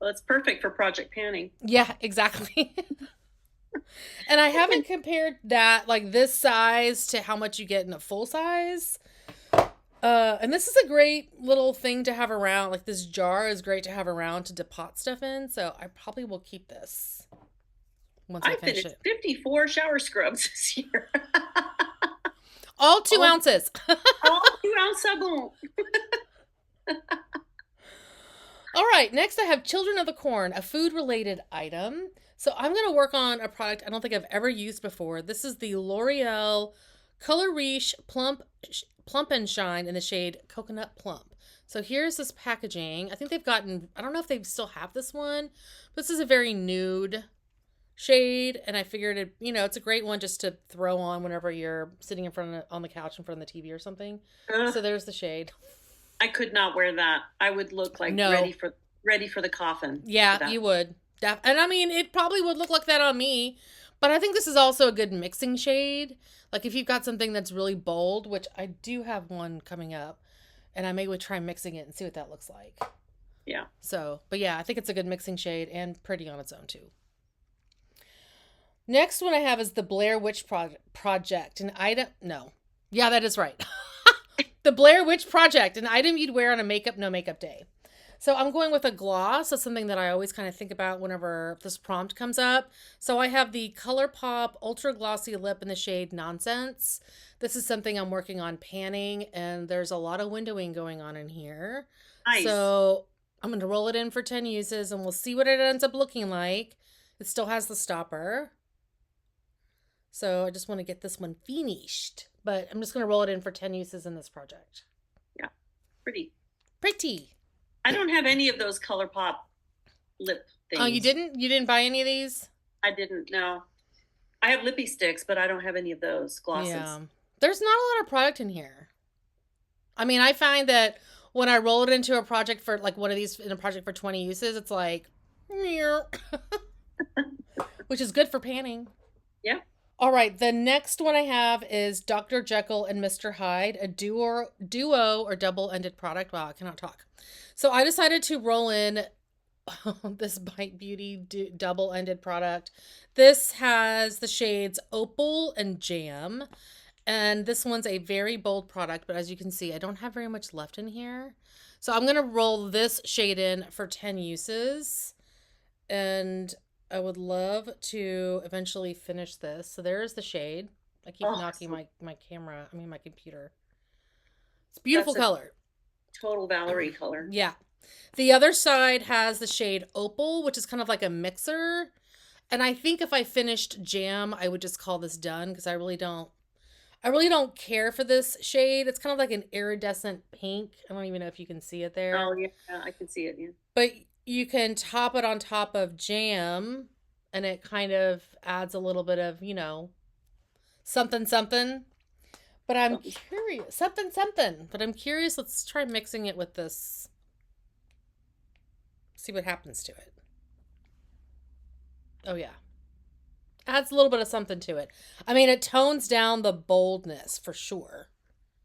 Well, it's perfect for project panning. Yeah, exactly. And I haven't compared that, like this size to how much you get in a full size. And this is a great little thing to have around. Like this jar is great to have around to depot stuff in. So I probably will keep this once I finish it. 54 shower scrubs this year. All 2 ounces. All 2 ounce sabon. All right, next I have Children of the Corn, a food-related item. So I'm going to work on a product I don't think I've ever used before. This is the L'Oreal Color Riche Plump and Shine in the shade Coconut Plump. So here's this packaging. I think they've gotten, I don't know if they still have this one, but this is a very nude shade, and I figured it's a great one just to throw on whenever you're sitting on the couch in front of the TV or something. So there's the shade. I could not wear that. I would look like ready for the coffin. Yeah, you would. And I mean, it probably would look like that on me, but I think this is also a good mixing shade. Like if you've got something that's really bold, which I do have one coming up, and I would try mixing it and see what that looks like. Yeah. So, but yeah, I think it's a good mixing shade and pretty on its own too. Next one I have is the Blair Witch Project. An item. No. Yeah, that is right. The Blair Witch Project. An item you'd wear on a makeup, no makeup day. So I'm going with a gloss. That's something that I always kind of think about whenever this prompt comes up. So I have the ColourPop Ultra Glossy Lip in the shade Nonsense. This is something I'm working on panning, and there's a lot of windowing going on in here. Nice. So I'm going to roll it in for 10 uses, and we'll see what it ends up looking like. It still has the stopper. So I just want to get this one finished. But I'm just going to roll it in for 10 uses in this project. Yeah, pretty. Pretty. I don't have any of those ColourPop lip things. Oh, you didn't? You didn't buy any of these? I didn't, no. I have lippy sticks, but I don't have any of those glosses. Yeah. There's not a lot of product in here. I mean, I find that when I roll it into a project for, like, one of these in a project for 20 uses, it's like, which is good for panning. Yeah. All right, the next one I have is Dr. Jekyll and Mr. Hyde, a duo or double-ended product. Wow, I cannot talk. So I decided to roll in this Bite Beauty double-ended product. This has the shades Opal and Jam. And this one's a very bold product, but as you can see, I don't have very much left in here. So I'm going to roll this shade in for 10 uses. And I would love to eventually finish this. So there's the shade. I keep knocking my computer. It's beautiful color. Total Valerie color. Yeah. The other side has the shade Opal, which is kind of like a mixer. And I think if I finished Jam, I would just call this done because I really don't care for this shade. It's kind of like an iridescent pink. I don't even know if you can see it there. Oh, yeah, I can see it, yeah. But you can top it on top of Jam, and it kind of adds a little bit of, something. But I'm curious. Something. But I'm curious. Let's try mixing it with this. See what happens to it. Oh, yeah. Adds a little bit of something to it. I mean, it tones down the boldness for sure.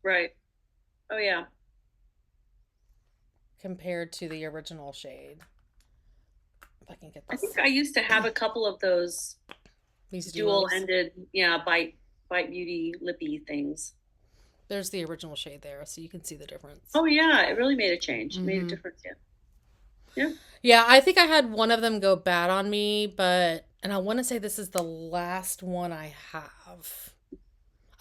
Right. Oh, yeah. Compared to the original shade. If I can get this. I think I used to have a couple of those dual-ended, Bite Beauty lippy things. There's the original shade there, so you can see the difference. Oh, yeah. It really made a change. Mm-hmm. Made a difference, yeah. Yeah. Yeah, I think I had one of them go bad on me, and I want to say this is the last one I have.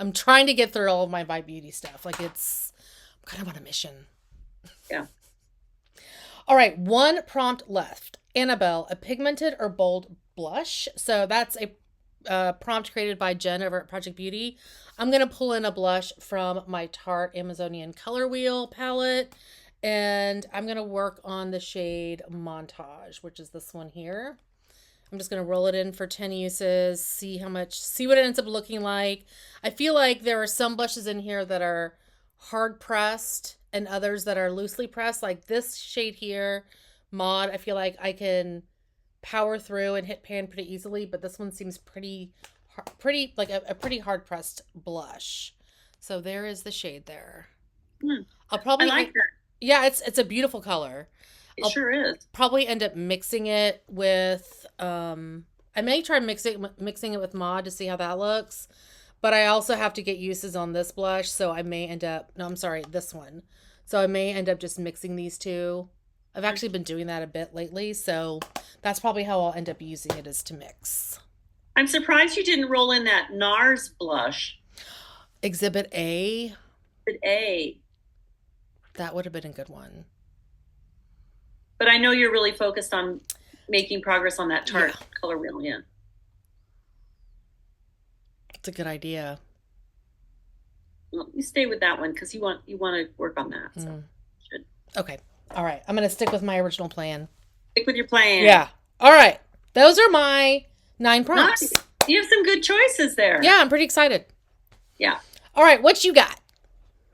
I'm trying to get through all of my Bite Beauty stuff. Like, I'm kind of on a mission. Yeah. All right, one prompt left. Annabelle, a pigmented or bold blush. So that's a prompt created by Jen over at Project Beauty. I'm going to pull in a blush from my Tarte Amazonian Color Wheel palette. And I'm going to work on the shade Montage, which is this one here. I'm just going to roll it in for 10 uses, see what it ends up looking like. I feel like there are some blushes in here that are hard pressed and others that are loosely pressed. Like this shade here, Maud, I feel like I can power through and hit pan pretty easily, but this one seems pretty like a pretty hard pressed blush. So there is the shade there. I'll probably I like that. Yeah, it's a beautiful color. It sure is. Probably end up mixing it with, I may try mixing it with Maud to see how that looks. But I also have to get uses on this blush, so I may end up, this one. So I may end up just mixing these two. I've actually been doing that a bit lately, so that's probably how I'll end up using it, is to mix. I'm surprised you didn't roll in that NARS blush. Exhibit A. Exhibit A. That would have been a good one. But I know you're really focused on making progress on that Tarte color wheel, yeah. It's a good idea. Well, you stay with that one because you want to work on that. So should. Okay. All right. I'm going to stick with my original plan. Stick with your plan. Yeah. All right. Those are my 9 prompts. Nice. You have some good choices there. Yeah, I'm pretty excited. Yeah. All right. What you got?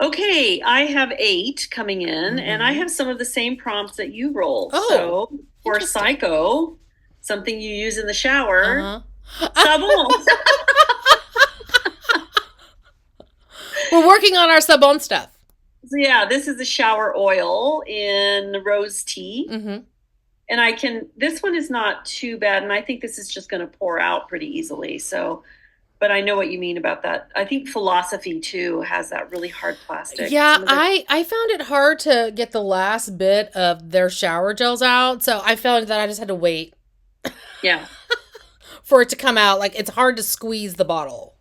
Okay, I have 8 coming in, and I have some of the same prompts that you rolled. So for Psycho, something you use in the shower, Sabon. We're working on our Sabon stuff. So yeah, this is a shower oil in rose tea. And this one is not too bad. And I think this is just going to pour out pretty easily. So, but I know what you mean about that. I think Philosophy too has that really hard plastic. Yeah, I found it hard to get the last bit of their shower gels out, so I felt that I just had to wait Yeah. for it to come out. Like, it's hard to squeeze the bottle.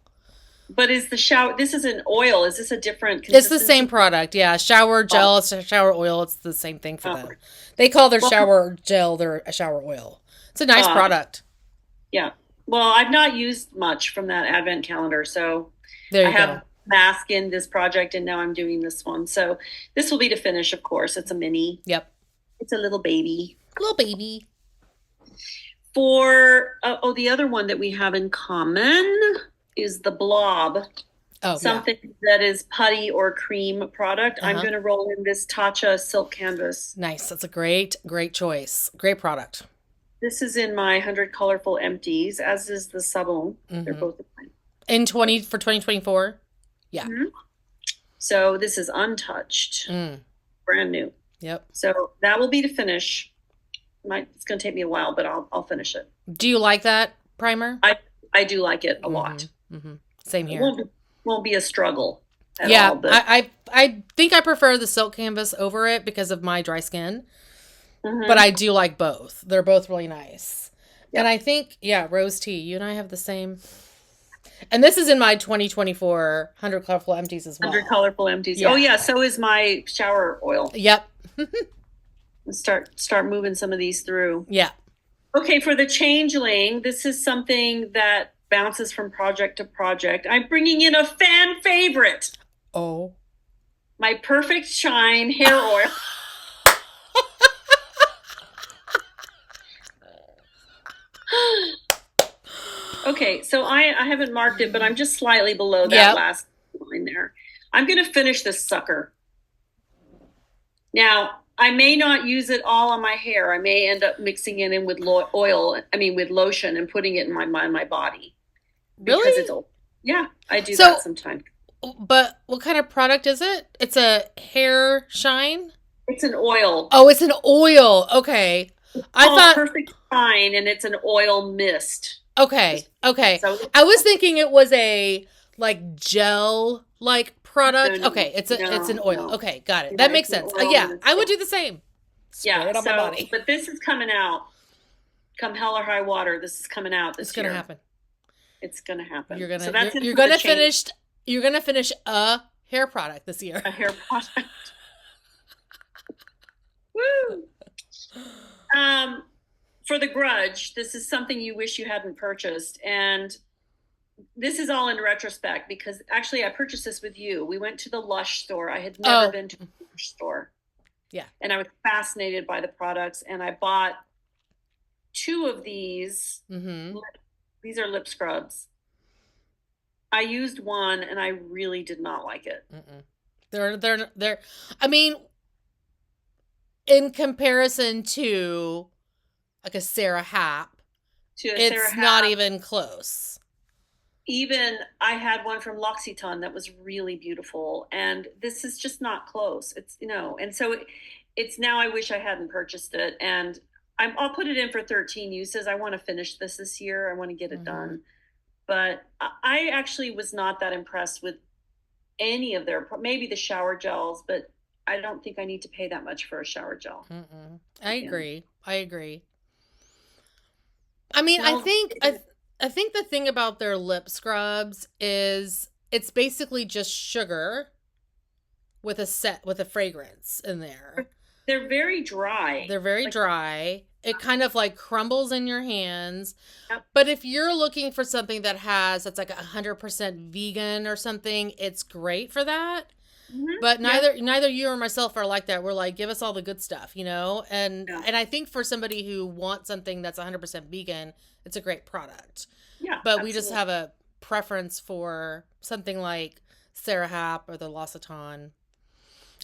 But this is an oil. Is this a different It's the consistency? same product, yeah. Shower gel, shower oil, it's the same thing for them. They call their shower gel their shower oil. It's a nice product. Yeah. Well, I've not used much from that advent calendar, so There I you have go. mask in this project, and now I'm doing this one. So this will be to finish, of course. It's a mini. Yep. It's a little baby. Little baby. For the other one that we have in common is the Blob. Oh, something that is putty or cream product. I'm going to roll in this Tatcha silk canvas. Nice. That's a great choice. Great product. This is in my 100 Colorful Empties, as is the Sabon. They're both in 2024. Yeah. So this is untouched, brand new. Yep. So that will be to finish. It's going to take me a while, but I'll finish it. Do you like that primer? I do like it a lot. Same here. It won't be a struggle at all. But I think I prefer the silk canvas over it because of my dry skin. But I do like both. They're both really nice. Yep. And I think, Rose Tea, you and I have the same. And this is in my 2024 100 Colorful Empties as well. 100 Colorful Empties. Yeah. Oh, yeah. So is my shower oil. Yep. Start moving some of these through. Yeah. Okay, for the Changeling, this is something that bounces from project to project. I'm bringing in a fan favorite. Oh. My Perfect Shine hair oil. Okay, so I haven't marked it, but I'm just slightly below that last line there. I'm going to finish this sucker. Now, I may not use it all on my hair. I may end up mixing it in with with lotion and putting it in my body. Really? Because it's old. Yeah, I do that sometimes. But what kind of product is it? It's a hair shine? It's an oil. Oh, it's an oil. Okay. I thought Perfect Shine, and it's an oil mist. Okay. So I was thinking it was a gel product. No, okay, it's an oil. No. Okay, got it. That makes sense. I would do the same. Spray it on my body. But this is coming out. Come hell or high water, this is coming out this year. It's gonna happen. It's gonna happen. You're gonna finish a hair product this year. A hair product. Woo! For the Grudge, this is something you wish you hadn't purchased, and this is all in retrospect because actually I purchased this with you. We went to the Lush store. I had never been to a Lush store. Yeah. And I was fascinated by the products, and I bought 2 of these. These are lip scrubs. I used one and I really did not like it. They're I mean, in comparison to a Sarah Happ, it's not even close. Even I had one from L'Occitane that was really beautiful, and this is just not close. It's and so it's now I wish I hadn't purchased it, and I'll put it in for 13 uses. I want to finish this year. I want to get it done, but I actually was not that impressed with any of maybe the shower gels, but I don't think I need to pay that much for a shower gel. I agree. I mean, I think the thing about their lip scrubs is it's basically just sugar with a fragrance in there. They're very dry. It kind of crumbles in your hands. Yep. But if you're looking for something that's 100% vegan or something, it's great for that. But neither you or myself are like that. We're give us all the good stuff, And I think for somebody who wants something that's 100% vegan, it's a great product. Yeah. But absolutely. We just have a preference for something like Sarah Happ or the L'Occitane.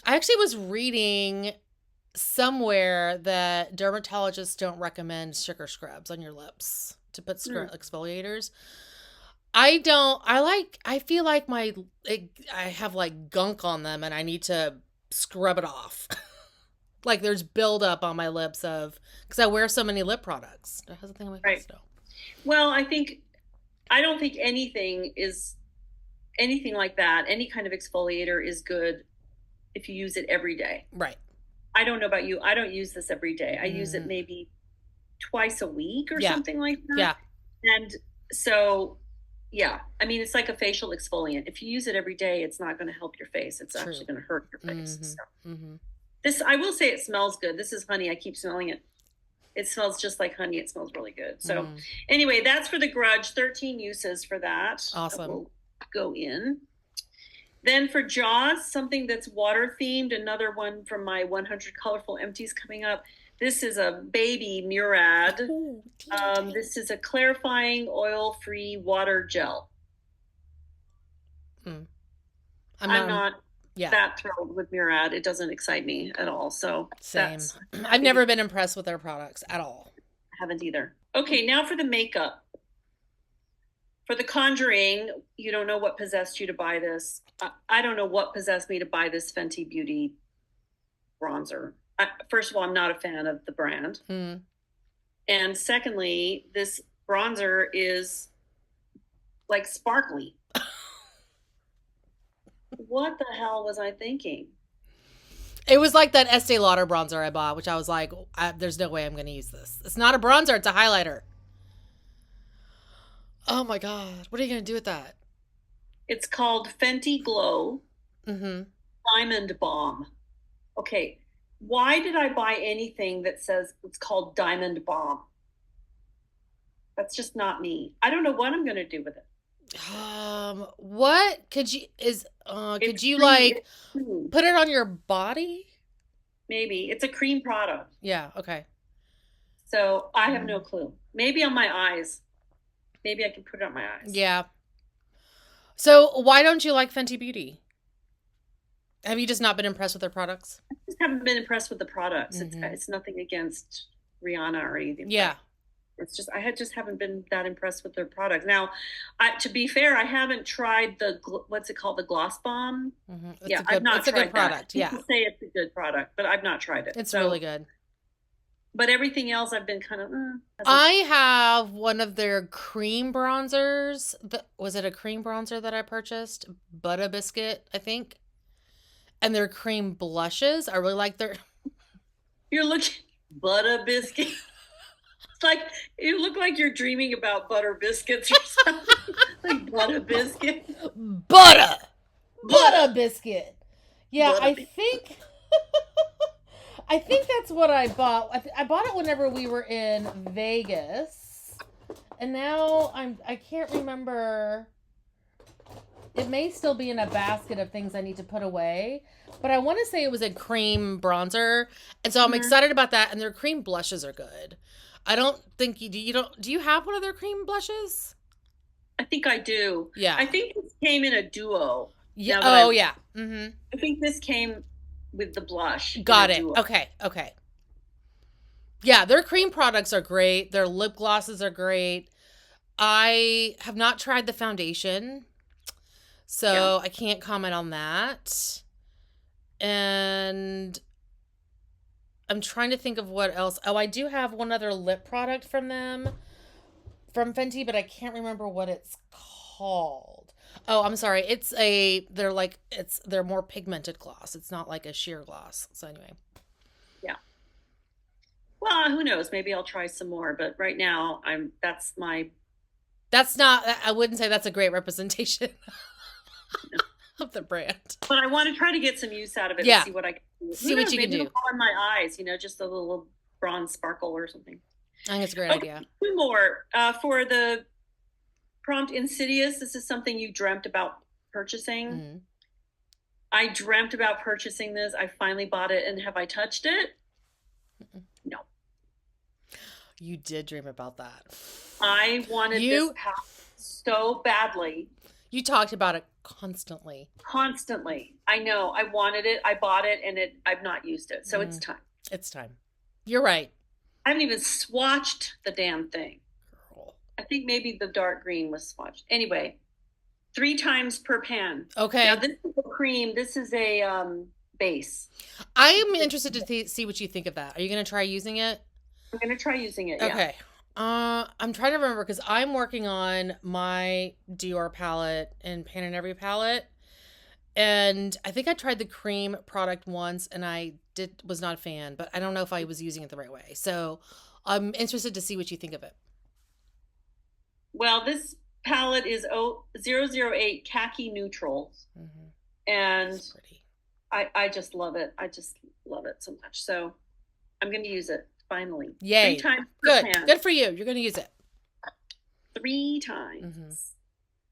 I actually was reading somewhere that dermatologists don't recommend sugar scrubs on your lips to put exfoliators. I feel like I have gunk on them and I need to scrub it off. Like there's buildup on my lips because I wear so many lip products. That has a thing on my face Right. still. Well, I don't think anything like that. Any kind of exfoliator is good if you use it every day. Right. I don't know about you. I don't use this every day. I use it Mm. maybe twice a week or Yeah. something like that. Yeah. And so, yeah, I mean, it's like a facial exfoliant. If you use it every day, it's not going to help your face. It's True. actually going to hurt your face. Mm-hmm. So. Mm-hmm. This, I will say, it smells good. This is honey. I keep smelling it. It smells just like honey. It smells really good. So anyway, that's for the Grudge. 13 uses for that. Awesome. That will go in. Then for Jaws, something that's water themed. Another one from my 100 Colorful Empties coming up. This is a baby Murad. Ooh, this is a clarifying oil-free water gel. I'm not that thrilled with Murad. It doesn't excite me at all. So same. I've never been impressed with their products at all. I haven't either. Okay, now for the makeup. For The Conjuring, you don't know what possessed you to buy this. I don't know what possessed me to buy this Fenty Beauty bronzer. First of all, I'm not a fan of the brand. And secondly, this bronzer is like sparkly. What the hell was I thinking? It was like that Estee Lauder bronzer I bought, which I was like, there's no way I'm going to use this. It's not a bronzer, it's a highlighter. Oh my God. What are you going to do with that? It's called Fenty Glow Diamond Bomb. Okay. Why did I buy anything that says it's called Diamond Bomb? That's just not me. I don't know what I'm going to do with it. What could you like put it on your body? Maybe. It's a cream product. Yeah, okay. So I have no clue. Maybe on my eyes. Maybe I can put it on my eyes. Yeah. So why don't you like Fenty Beauty? Have you just not been impressed with their products? I just haven't been impressed with the products. It's nothing against Rihanna or anything. Yeah. It's just I just haven't been that impressed with their products. Now, to be fair, I haven't tried the what's it called, the Gloss Bomb. I've not tried a good product. That. People say it's a good product, but I've not tried it. It's really good. But everything else, I've been kind of. I have one of their cream bronzers. Was it a cream bronzer that I purchased? Butter Biscuit, I think. And their cream blushes. I really like their. You're looking Butter Biscuit. It's like you look like you're dreaming about butter biscuits or something. Like Butter Biscuit. Butter Biscuit. Yeah, Butter think. I think that's what I bought. I bought it whenever we were in Vegas, and now I can't remember. It may still be in a basket of things I need to put away, but I want to say it was a cream bronzer, and so I'm excited about that. And their cream blushes are good. I don't think do you have one of their cream blushes? I think I do. Yeah. I think this came in a duo. Yeah. Yeah. Mm-hmm. I think this came with the blush. Got it. Okay. Yeah, their cream products are great. Their lip glosses are great. I have not tried the foundation, so I can't comment on that. And I'm trying to think of what else. Oh, I do have one other lip product from them, from Fenty, but I can't remember what it's called. Oh, I'm sorry. They're more pigmented gloss. It's not like a sheer gloss. So anyway. Yeah. Well, who knows? Maybe I'll try some more, but right now I wouldn't say that's a great representation of the brand. But I want to try to get some use out of it and see what I can do. See what you can do. On my eyes, just a little bronze sparkle or something. I think it's a great idea. Two more. For the prompt Insidious, this is something you dreamt about purchasing. I dreamt about purchasing this. I finally bought it, and have I touched it? No. You did dream about that. I wanted this house so badly. You talked about it constantly. I know. I wanted it. I bought it, and I've not used it. So it's time. It's time. You're right. I haven't even swatched the damn thing. Girl. I think maybe the dark green was swatched. Anyway, 3 times per pan. Okay. Now this is a cream. This is a base. I am interested to see what you think of that. Are you going to try using it? I'm going to try using it, Okay. I'm trying to remember because I'm working on my Dior palette and Pan and Every palette. And I think I tried the cream product once and I was not a fan, but I don't know if I was using it the right way. So I'm interested to see what you think of it. Well, this palette is 008 khaki neutral. Mm-hmm. And I just love it. I just love it so much. So I'm going to use it finally. Yay. 3 times. Good for you. You're going to use it. 3 times. Mm-hmm.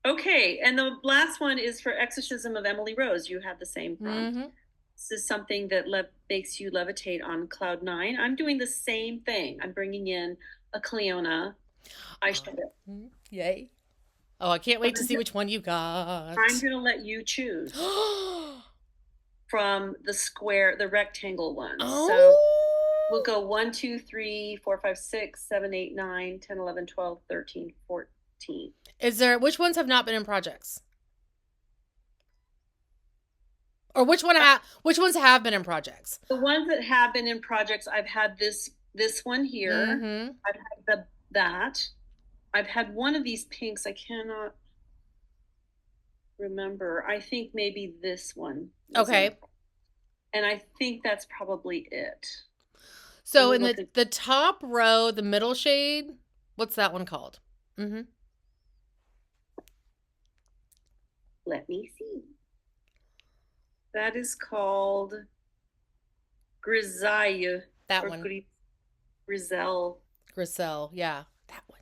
Okay, and the last one is for Exorcism of Emily Rose. You had the same prompt. Mm-hmm. This is something that makes you levitate on cloud 9. I'm doing the same thing. I'm bringing in a Cleona eyeshadow. Yay. Oh, I can't wait to see which one you got. I'm going to let you choose from the rectangle ones. Oh. So we'll go 1, 2, 3, 4, 5, 6, 7, 8, 9, 10, 11, 12, 13, 14. Which ones have not been in projects? Or which ones have been in projects? The ones that have been in projects, I've had this one here. Mm-hmm. I've had that. I've had one of these pinks. I cannot remember. I think maybe this one. Okay. And I think that's probably it. So in the top row, the middle shade, what's that one called? Mm-hmm. Let me see. That is called Grisaille. That one. Griselle. Griselle, yeah. That one.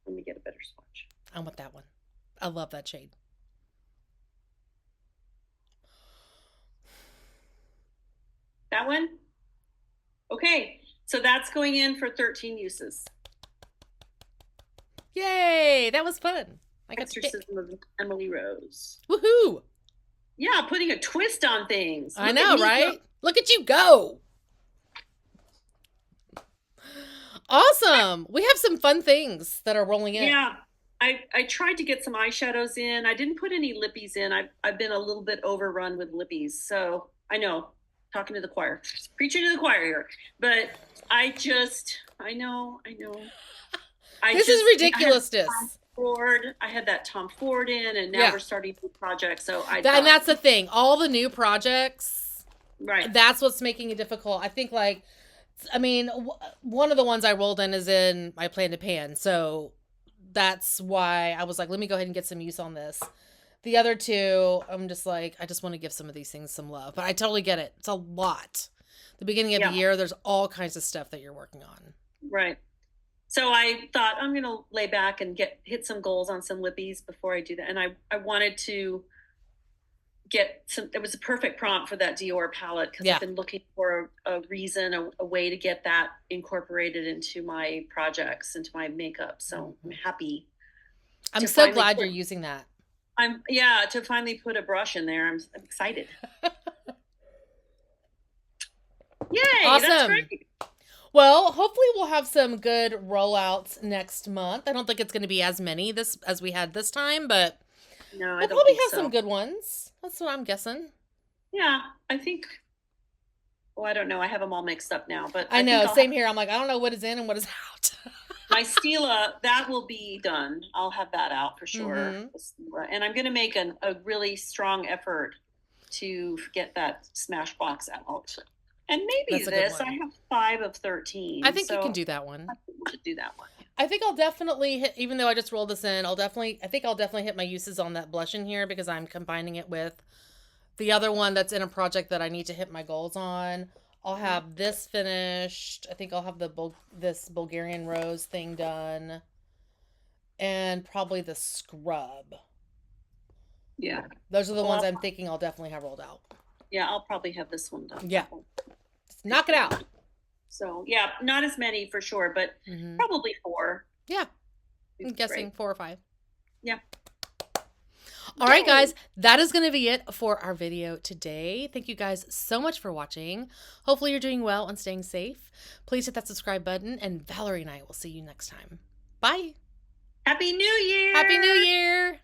Let me get a better swatch. I want that one. I love that shade. That one? Okay. So that's going in for 13 uses. Yay! That was fun. Exorcism of Emily Rose. Woohoo! Yeah, putting a twist on things. I know, right? Look at you go! Awesome! We have some fun things that are rolling in. Yeah. I tried to get some eyeshadows in. I didn't put any lippies in. I've been a little bit overrun with lippies. So I know, talking to the choir, preaching to the choir here. But I know. This is ridiculousness. I had that Tom Ford in, and now we're starting new projects. So and that's the thing. All the new projects, right? That's what's making it difficult. I think, one of the ones I rolled in is in my Plan to Pan, so that's why I was like, let me go ahead and get some use on this. The other two, I'm just like, I just want to give some of these things some love, but I totally get it. It's a lot. The beginning of the year, there's all kinds of stuff that you're working on. Right. So I thought I'm going to lay back and hit some goals on some lippies before I do that. And I wanted to get some, it was a perfect prompt for that Dior palette because I've been looking for a reason, a way to get that incorporated into my projects, into my makeup. So I'm happy. I'm so glad you're using that. To finally put a brush in there. I'm excited. Yay. Awesome. That's great. Well, hopefully we'll have some good rollouts next month. I don't think it's going to be as many as we had this time, but no, we'll probably have some good ones. That's what I'm guessing. Yeah, I think. Well, I don't know. I have them all mixed up now, but I know. Same here. I'm like, I don't know what is in and what is out. My Stila, that will be done. I'll have that out for sure. Mm-hmm. And I'm going to make a really strong effort to get that Smashbox out. And maybe this, I have 5 of 13. I think you can do that one. I think we should do that one. I think I'll definitely hit, even though I just rolled this in, I think I'll definitely hit my uses on that blush in here because I'm combining it with the other one that's in a project that I need to hit my goals on. I'll have this finished. I think I'll have this Bulgarian Rose thing done. And probably the scrub. Yeah. Those are the ones I'm thinking I'll definitely have rolled out. Yeah, I'll probably have this one done. Yeah. Knock it out. So, yeah, not as many for sure, but probably 4. Yeah. I'm guessing 4 or 5. Yeah. All right, guys, that is going to be it for our video today. Thank you guys so much for watching. Hopefully you're doing well and staying safe. Please hit that subscribe button, and Valerie and I will see you next time. Bye. Happy New Year. Happy New Year.